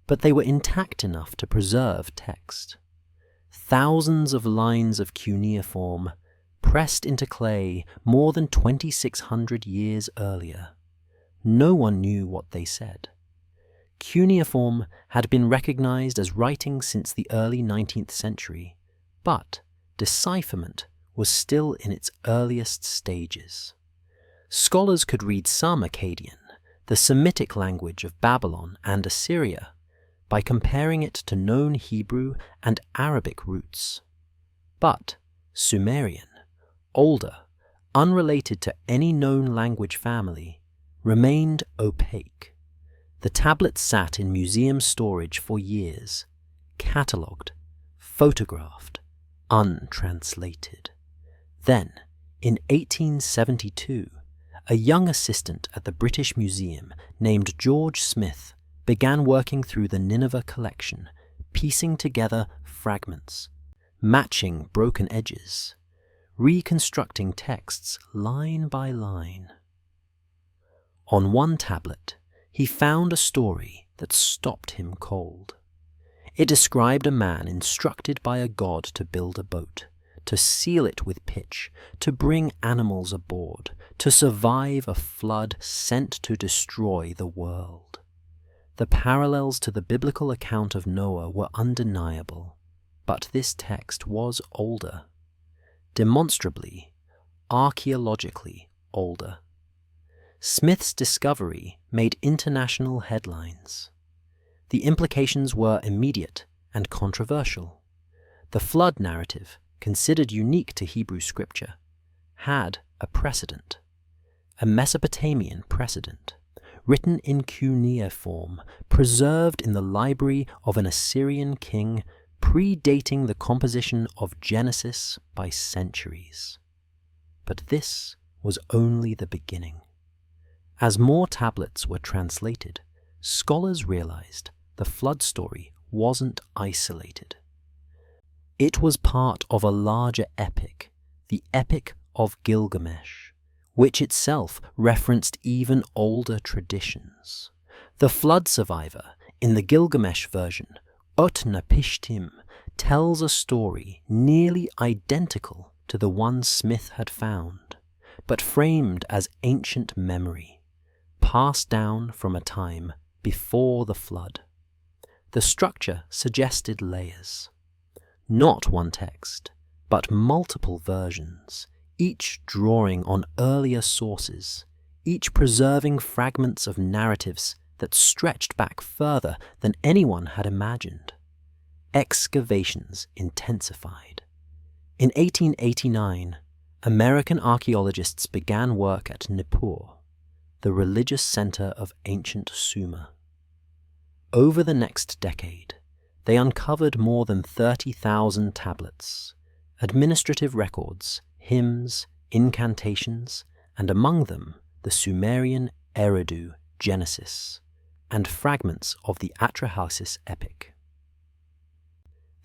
But they were intact enough to preserve text. Thousands of lines of cuneiform, pressed into clay more than 2,600 years earlier. No one knew what they said. Cuneiform had been recognized as writing since the early 19th century, but decipherment was still in its earliest stages. Scholars could read some Akkadian, the Semitic language of Babylon and Assyria, by comparing it to known Hebrew and Arabic roots. But Sumerian, older, unrelated to any known language family, remained opaque. The tablets sat in museum storage for years, catalogued, photographed, untranslated. Then, in 1872, a young assistant at the British Museum named George Smith began working through the Nineveh collection, piecing together fragments, matching broken edges, reconstructing texts line by line. On one tablet, he found a story that stopped him cold. It described a man instructed by a god to build a boat, to seal it with pitch, to bring animals aboard, to survive a flood sent to destroy the world. The parallels to the biblical account of Noah were undeniable, but this text was older. Demonstrably, archaeologically older. Smith's discovery made international headlines. The implications were immediate and controversial. The flood narrative, considered unique to Hebrew scripture, had a precedent, a Mesopotamian precedent, written in cuneiform, preserved in the library of an Assyrian king, predating the composition of Genesis by centuries. But this was only the beginning. As more tablets were translated, scholars realized the flood story wasn't isolated. It was part of a larger epic, the Epic of Gilgamesh, which itself referenced even older traditions. The flood survivor, in the Gilgamesh version, Utnapishtim, tells a story nearly identical to the one Smith had found, but framed as ancient memory, passed down from a time before the flood. The structure suggested layers. Not one text, but multiple versions, each drawing on earlier sources, each preserving fragments of narratives that stretched back further than anyone had imagined. Excavations intensified. In 1889, American archaeologists began work at Nippur, the religious center of ancient Sumer. Over the next decade, they uncovered more than 30,000 tablets, administrative records, hymns, incantations, and among them the Sumerian Eridu Genesis, and fragments of the Atrahasis Epic.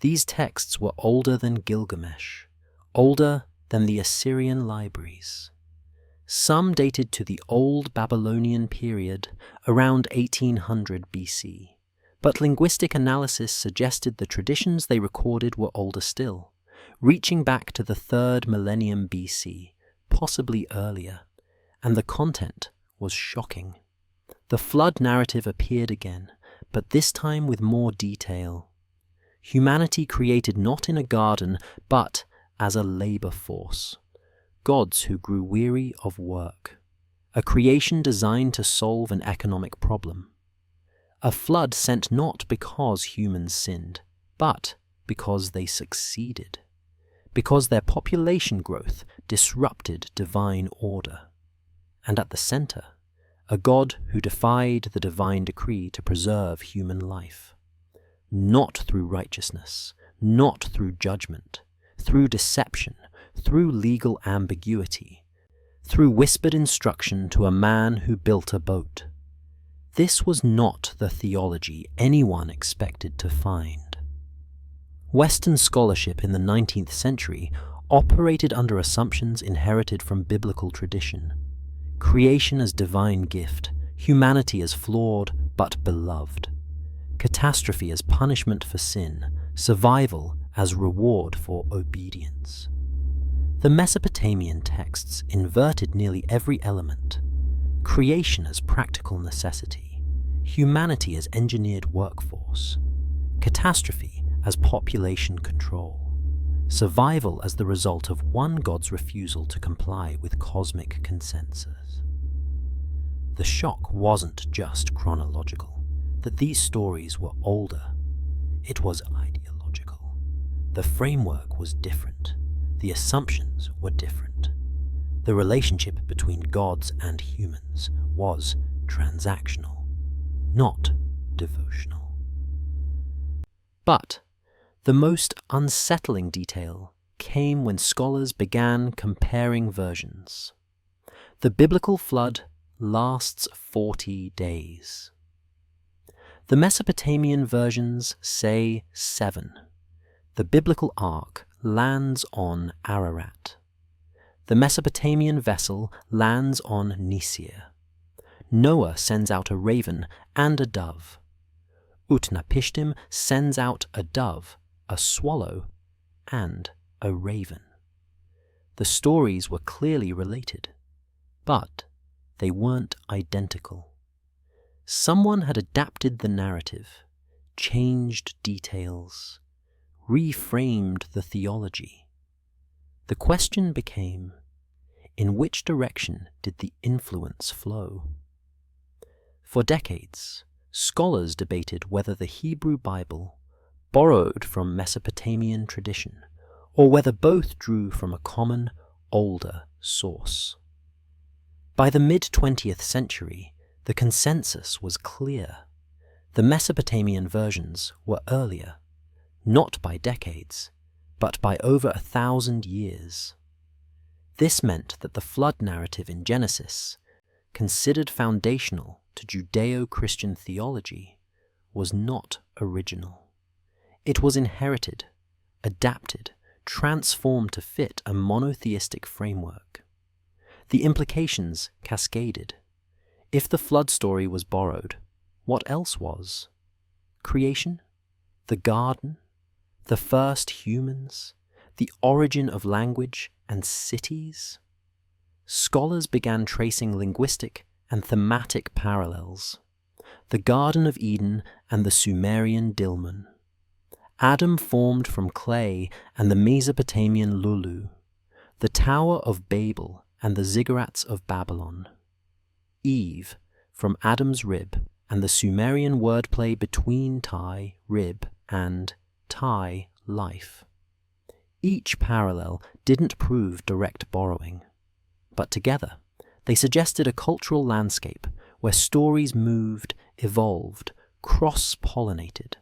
These texts were older than Gilgamesh, older than the Assyrian libraries. Some dated to the Old Babylonian period, around 1800 BC, but linguistic analysis suggested the traditions they recorded were older still, reaching back to the 3rd millennium BC, possibly earlier, and the content was shocking. The flood narrative appeared again, but this time with more detail. Humanity created not in a garden, but as a labor force. Gods who grew weary of work. A creation designed to solve an economic problem. A flood sent not because humans sinned, but because they succeeded. Because their population growth disrupted divine order. And at the center, a God who defied the divine decree to preserve human life. Not through righteousness, not through judgment, through deception, through legal ambiguity, through whispered instruction to a man who built a boat. This was not the theology anyone expected to find. Western scholarship in the 19th century operated under assumptions inherited from biblical tradition. Creation as divine gift, humanity as flawed but beloved. Catastrophe as punishment for sin, survival as reward for obedience. The Mesopotamian texts inverted nearly every element. Creation as practical necessity, humanity as engineered workforce, catastrophe as population control, survival as the result of one god's refusal to comply with cosmic consensus. The shock wasn't just chronological, that these stories were older. It was ideological. The framework was different. The assumptions were different. The relationship between gods and humans was transactional, not devotional. But the most unsettling detail came when scholars began comparing versions. The biblical flood lasts 40 days. The Mesopotamian versions say 7. The biblical ark lands on Ararat. The Mesopotamian vessel lands on Nisir. Noah sends out a raven and a dove. Utnapishtim sends out a dove, a swallow, and a raven. The stories were clearly related, but they weren't identical. Someone had adapted the narrative, changed details, reframed the theology. The question became, in which direction did the influence flow? For decades, scholars debated whether the Hebrew Bible borrowed from Mesopotamian tradition, or whether both drew from a common, older source. By the mid-20th century, the consensus was clear. The Mesopotamian versions were earlier, not by decades, but by over 1,000 years. This meant that the flood narrative in Genesis, considered foundational to Judeo-Christian theology, was not original. It was inherited, adapted, transformed to fit a monotheistic framework. The implications cascaded. If the flood story was borrowed, what else was? Creation? The garden? The first humans? The origin of language and cities? Scholars began tracing linguistic and thematic parallels. The Garden of Eden and the Sumerian Dilmun. Adam formed from clay and the Mesopotamian Lulu. The Tower of Babel and the ziggurats of Babylon. Eve, from Adam's rib, and the Sumerian wordplay between tie, rib, and tie, life. Each parallel didn't prove direct borrowing, but together they suggested a cultural landscape where stories moved, evolved, cross-pollinated,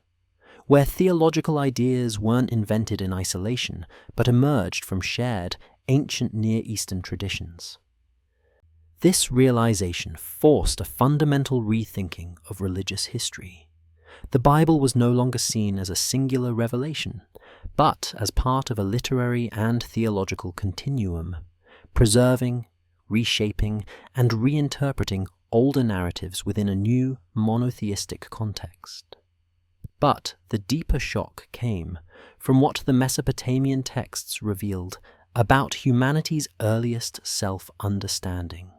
where theological ideas weren't invented in isolation but emerged from shared ancient Near Eastern traditions. This realization forced a fundamental rethinking of religious history. The Bible was no longer seen as a singular revelation, but as part of a literary and theological continuum, preserving, reshaping, and reinterpreting older narratives within a new monotheistic context. But the deeper shock came from what the Mesopotamian texts revealed about humanity's earliest self-understanding.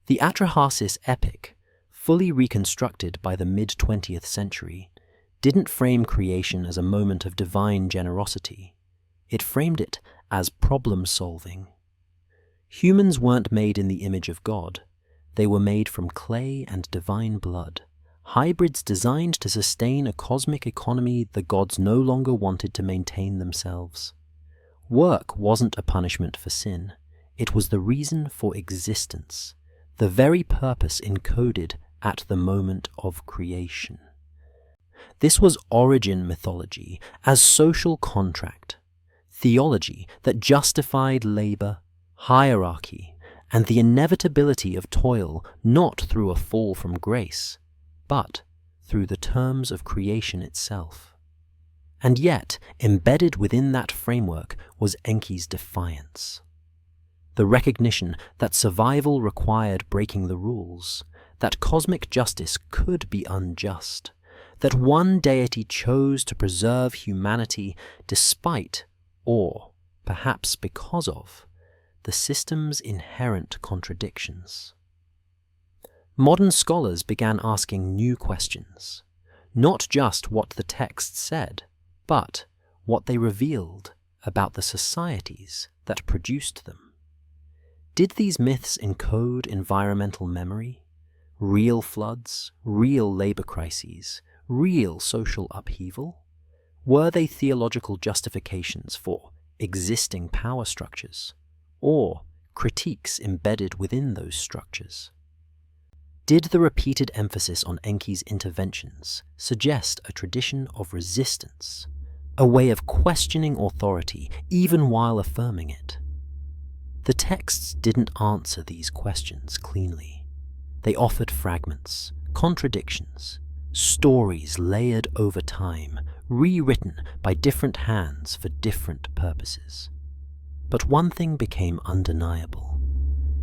The Atrahasis Epic, fully reconstructed by the mid-20th century, didn't frame creation as a moment of divine generosity. It framed it as problem-solving. Humans weren't made in the image of God. They were made from clay and divine blood, hybrids designed to sustain a cosmic economy the gods no longer wanted to maintain themselves. Work wasn't a punishment for sin. It was the reason for existence, the very purpose encoded at the moment of creation. This was origin mythology as social contract, theology that justified labor, hierarchy, and the inevitability of toil not through a fall from grace, but through the terms of creation itself. And yet, embedded within that framework was Enki's defiance. The recognition that survival required breaking the rules, that cosmic justice could be unjust, that one deity chose to preserve humanity despite, or perhaps because of, the system's inherent contradictions. Modern scholars began asking new questions, not just what the text said, but what they revealed about the societies that produced them. Did these myths encode environmental memory, real floods, real labor crises, real social upheaval? Were they theological justifications for existing power structures, or critiques embedded within those structures. Did the repeated emphasis on Enki's interventions suggest a tradition of resistance, a way of questioning authority even while affirming it? The texts didn't answer these questions cleanly. They offered fragments, contradictions, stories layered over time, rewritten by different hands for different purposes. But one thing became undeniable.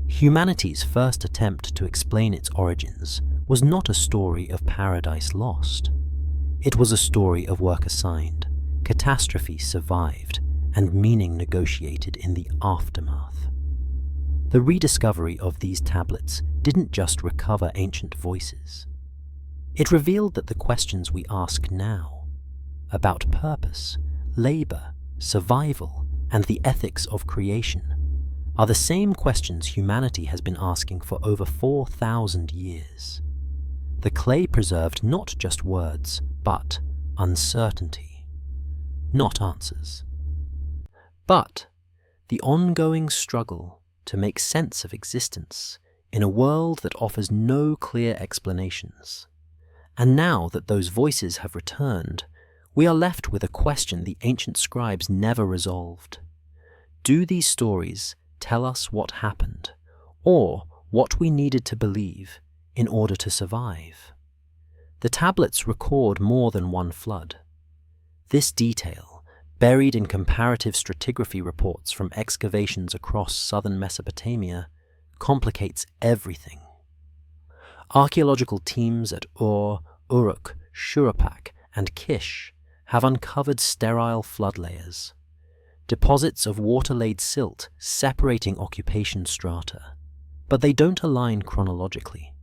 Humanity's first attempt to explain its origins was not a story of paradise lost. It was a story of work assigned, catastrophe survived, and meaning negotiated in the aftermath. The rediscovery of these tablets didn't just recover ancient voices. It revealed that the questions we ask now, about purpose, labor, survival, and the ethics of creation, are the same questions humanity has been asking for over 4,000 years. The clay preserved not just words, but uncertainty, not answers. But the ongoing struggle to make sense of existence in a world that offers no clear explanations. And now that those voices have returned, we are left with a question the ancient scribes never resolved. Do these stories tell us what happened, or what we needed to believe in order to survive? The tablets record more than one flood. This detail, buried in comparative stratigraphy reports from excavations across southern Mesopotamia, complicates everything. Archaeological teams at Ur, Uruk, Shuruppak, and Kish have uncovered sterile flood layers, deposits of water-laid silt separating occupation strata, but they don't align chronologically.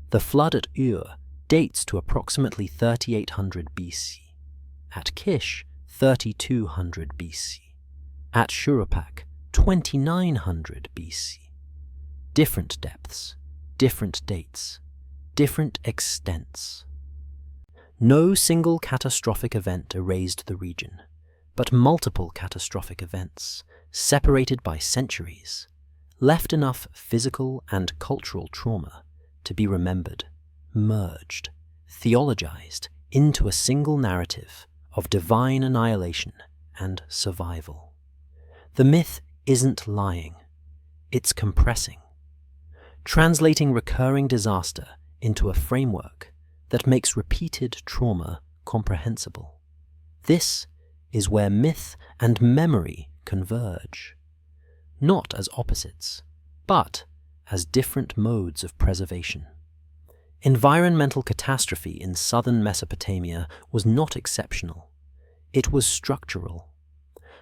The flood at Ur dates to approximately 3800 BC, at Kish 3200 BC, at Shuruppak 2900 BC. Different depths, different dates, different extents. No single catastrophic event erased the region, but multiple catastrophic events, separated by centuries, left enough physical and cultural trauma to be remembered, merged, theologized into a single narrative of divine annihilation and survival. The myth isn't lying, it's compressing, translating recurring disaster into a framework that makes repeated trauma comprehensible. This is where myth and memory converge, not as opposites, but as different modes of preservation. Environmental catastrophe in southern Mesopotamia was not exceptional. It was structural.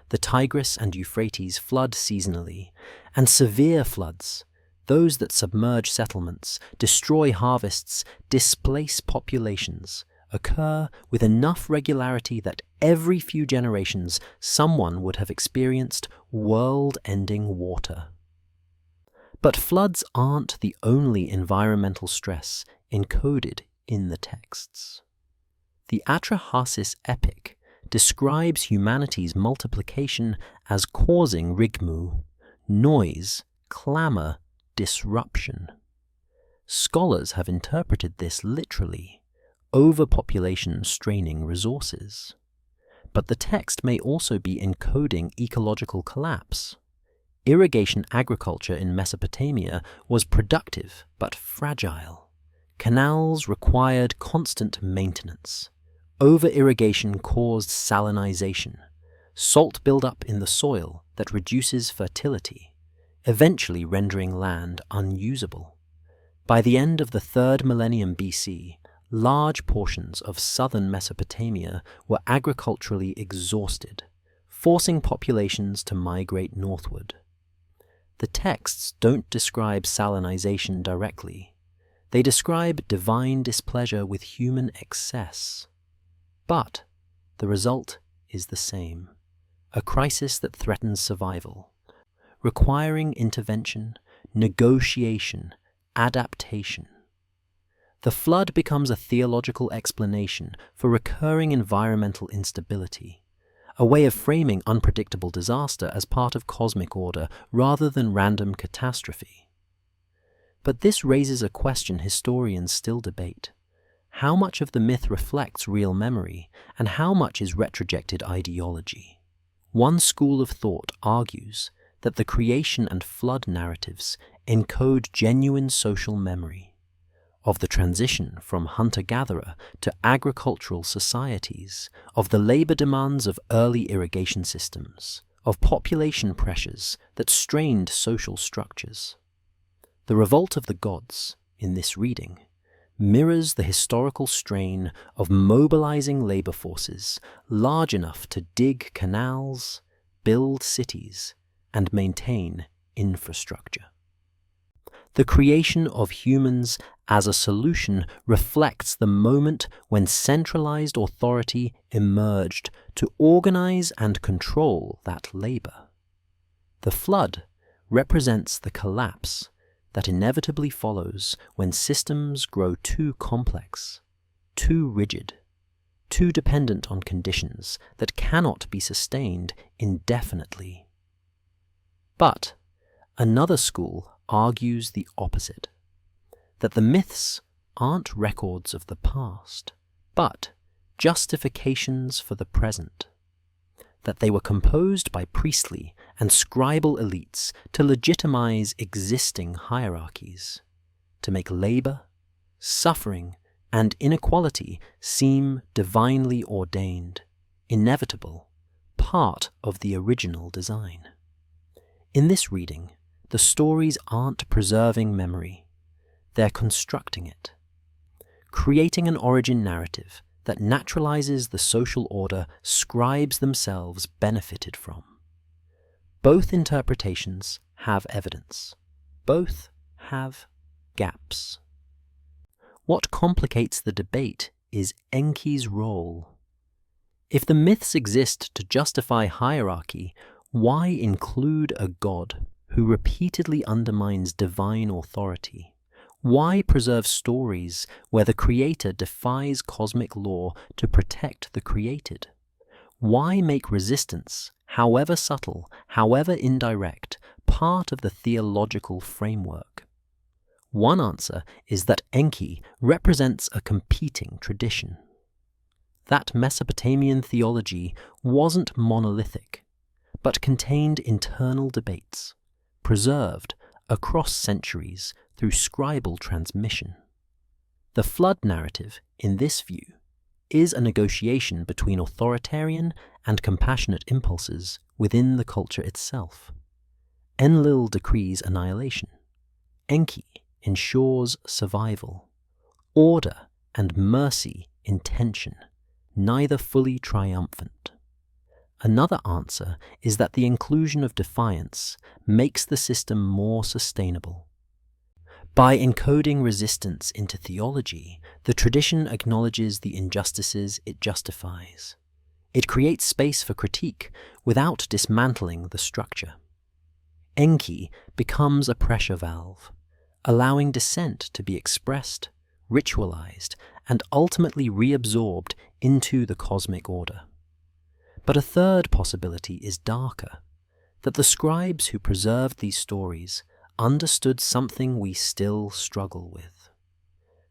The Tigris and Euphrates flood seasonally, and severe floods, those that submerge settlements, destroy harvests, displace populations, occur with enough regularity that every few generations someone would have experienced world-ending water. But floods aren't the only environmental stress encoded in the texts. The Atrahasis Epic describes humanity's multiplication as causing rigmu, noise, clamor, disruption. Scholars have interpreted this literally, overpopulation straining resources. But the text may also be encoding ecological collapse. Irrigation agriculture in Mesopotamia was productive but fragile. Canals required constant maintenance. Over-irrigation caused salinization, salt buildup in the soil that reduces fertility, eventually rendering land unusable. By the end of the 3rd millennium BC, large portions of southern Mesopotamia were agriculturally exhausted, forcing populations to migrate northward. The texts don't describe salinization directly. They describe divine displeasure with human excess. But the result is the same, a crisis that threatens survival, requiring intervention, negotiation, adaptation. The flood becomes a theological explanation for recurring environmental instability, a way of framing unpredictable disaster as part of cosmic order rather than random catastrophe. But this raises a question historians still debate. How much of the myth reflects real memory, and how much is retrojected ideology? One school of thought argues that the creation and flood narratives encode genuine social memory of the transition from hunter-gatherer to agricultural societies, of the labor demands of early irrigation systems, of population pressures that strained social structures. The revolt of the gods, in this reading, mirrors the historical strain of mobilizing labor forces large enough to dig canals, build cities, and maintain infrastructure. The creation of humans as a solution reflects the moment when centralized authority emerged to organize and control that labor. The flood represents the collapse that inevitably follows when systems grow too complex, too rigid, too dependent on conditions that cannot be sustained indefinitely. But another school argues the opposite, that the myths aren't records of the past, but justifications for the present, that they were composed by priestly and scribal elites to legitimize existing hierarchies, to make labor, suffering, and inequality seem divinely ordained, inevitable, part of the original design. In this reading, the stories aren't preserving memory, they're constructing it, creating an origin narrative that naturalizes the social order scribes themselves benefited from. Both interpretations have evidence. Both have gaps. What complicates the debate is Enki's role. If the myths exist to justify hierarchy, why include a god who repeatedly undermines divine authority? Why preserve stories where the creator defies cosmic law to protect the created? Why make resistance, however subtle, however indirect, part of the theological framework? One answer is that Enki represents a competing tradition. That Mesopotamian theology wasn't monolithic, but contained internal debates, preserved across centuries through scribal transmission. The flood narrative, in this view, is a negotiation between authoritarian and compassionate impulses within the culture itself. Enlil decrees annihilation. Enki ensures survival. Order and mercy in tension, neither fully triumphant. Another answer is that the inclusion of defiance makes the system more sustainable. By encoding resistance into theology, the tradition acknowledges the injustices it justifies. It creates space for critique without dismantling the structure. Enki becomes a pressure valve, allowing dissent to be expressed, ritualized, and ultimately reabsorbed into the cosmic order. But a third possibility is darker, that the scribes who preserved these stories understood something we still struggle with,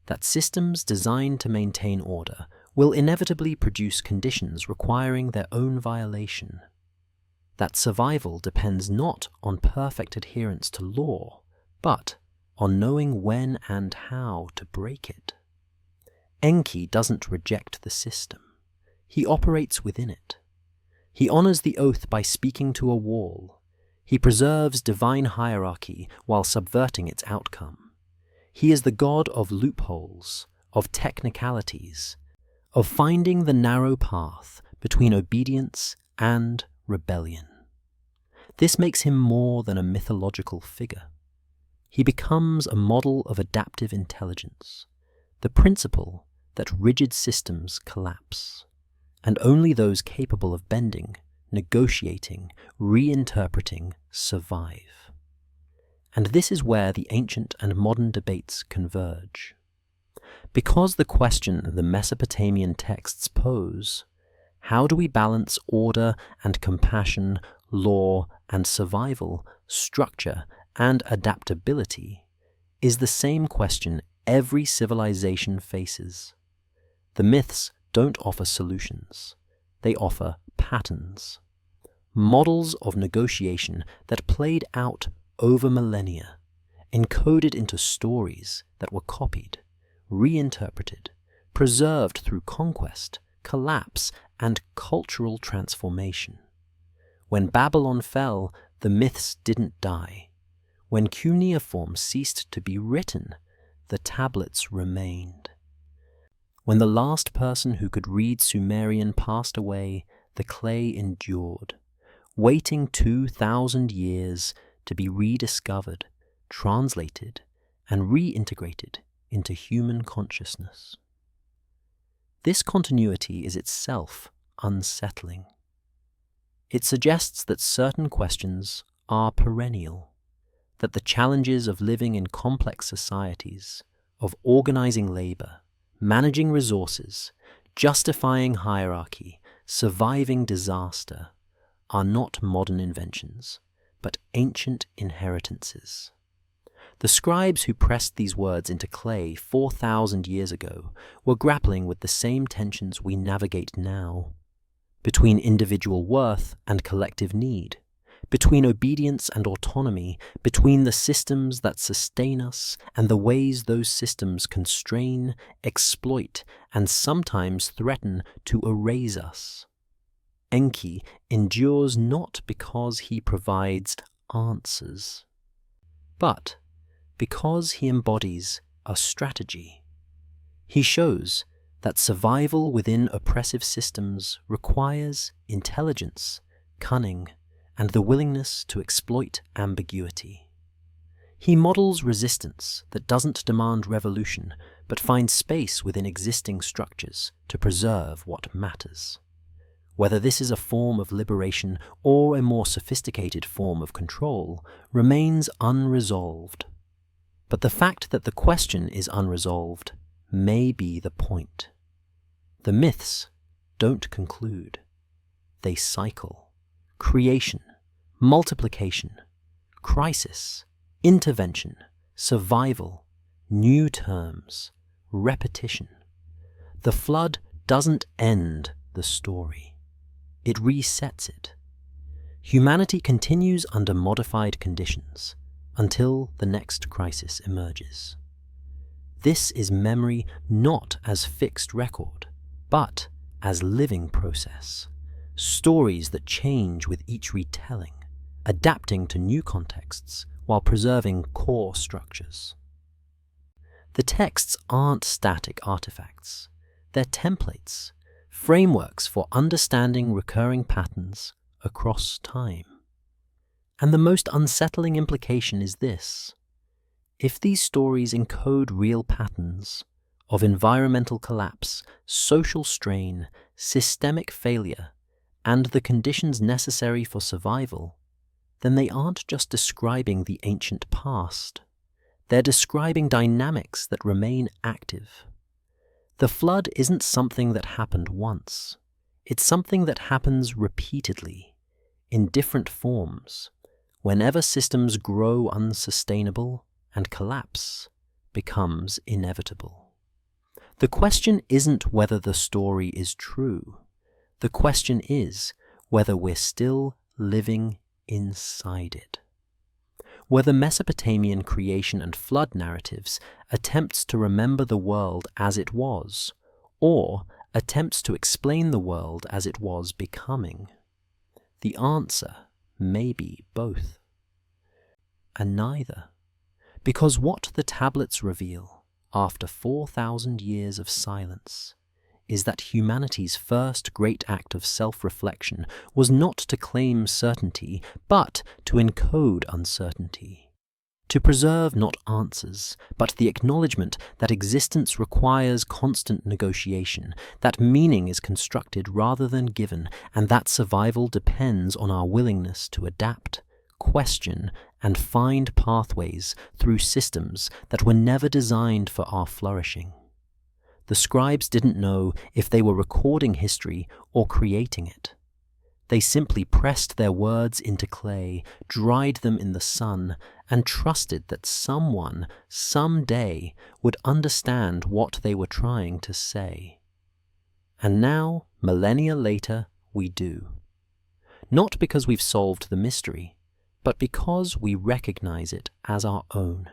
that systems designed to maintain order will inevitably produce conditions requiring their own violation, that survival depends not on perfect adherence to law, but on knowing when and how to break it. Enki doesn't reject the system, he operates within it. He honors the oath by speaking to a wall. He preserves divine hierarchy while subverting its outcome. He is the god of loopholes, of technicalities, of finding the narrow path between obedience and rebellion. This makes him more than a mythological figure. He becomes a model of adaptive intelligence, the principle that rigid systems collapse, and only those capable of bending, negotiating, reinterpreting survive. And this is where the ancient and modern debates converge. Because the question the Mesopotamian texts pose, How do we balance order and compassion, law and survival, structure and adaptability, is the same question every civilization faces. The myths don't offer solutions. They offer patterns, models of negotiation that played out over millennia, encoded into stories that were copied, reinterpreted, preserved through conquest, collapse, and cultural transformation. When Babylon fell, the myths didn't die. When Cuneiform ceased to be written, the tablets remained. When the last person who could read Sumerian passed away, the clay endured, waiting 2,000 years to be rediscovered, translated, and reintegrated into human consciousness. This continuity is itself unsettling. It suggests that certain questions are perennial, that the challenges of living in complex societies, of organizing labor, managing resources, justifying hierarchy, surviving disaster, are not modern inventions, but ancient inheritances. The scribes who pressed these words into clay 4,000 years ago were grappling with the same tensions we navigate now, between individual worth and collective need, between obedience and autonomy, between the systems that sustain us and the ways those systems constrain, exploit, and sometimes threaten to erase us. Enki endures not because he provides answers, but because he embodies a strategy. He shows that survival within oppressive systems requires intelligence, cunning, and the willingness to exploit ambiguity. He models resistance that doesn't demand revolution, but finds space within existing structures to preserve what matters. Whether this is a form of liberation or a more sophisticated form of control remains unresolved. But the fact that the question is unresolved may be the point. The myths don't conclude. They cycle. Creation, multiplication, crisis, intervention, survival, new terms, repetition. The flood doesn't end the story. It resets it. Humanity continues under modified conditions until the next crisis emerges. This is memory not as fixed record, but as living process. Stories that change with each retelling, adapting to new contexts while preserving core structures. The texts aren't static artifacts. They're templates, frameworks for understanding recurring patterns across time. And the most unsettling implication is this: if these stories encode real patterns of environmental collapse, social strain, systemic failure, and the conditions necessary for survival, then they aren't just describing the ancient past. They're describing dynamics that remain active. The flood isn't something that happened once. It's something that happens repeatedly, in different forms, whenever systems grow unsustainable and collapse becomes inevitable. The question isn't whether the story is true. The question is whether we're still living inside it. Whether Mesopotamian creation and flood narratives attempts to remember the world as it was, or attempts to explain the world as it was becoming. The answer may be both. And neither. Because what the tablets reveal, after 4,000 years of silence, is that humanity's first great act of self-reflection was not to claim certainty, but to encode uncertainty. To preserve not answers, but the acknowledgement that existence requires constant negotiation, that meaning is constructed rather than given, and that survival depends on our willingness to adapt, question, and find pathways through systems that were never designed for our flourishing. The scribes didn't know if they were recording history or creating it. They simply pressed their words into clay, dried them in the sun, and trusted that someone, someday, would understand what they were trying to say. And now, millennia later, we do. Not because we've solved the mystery, but because we recognize it as our own.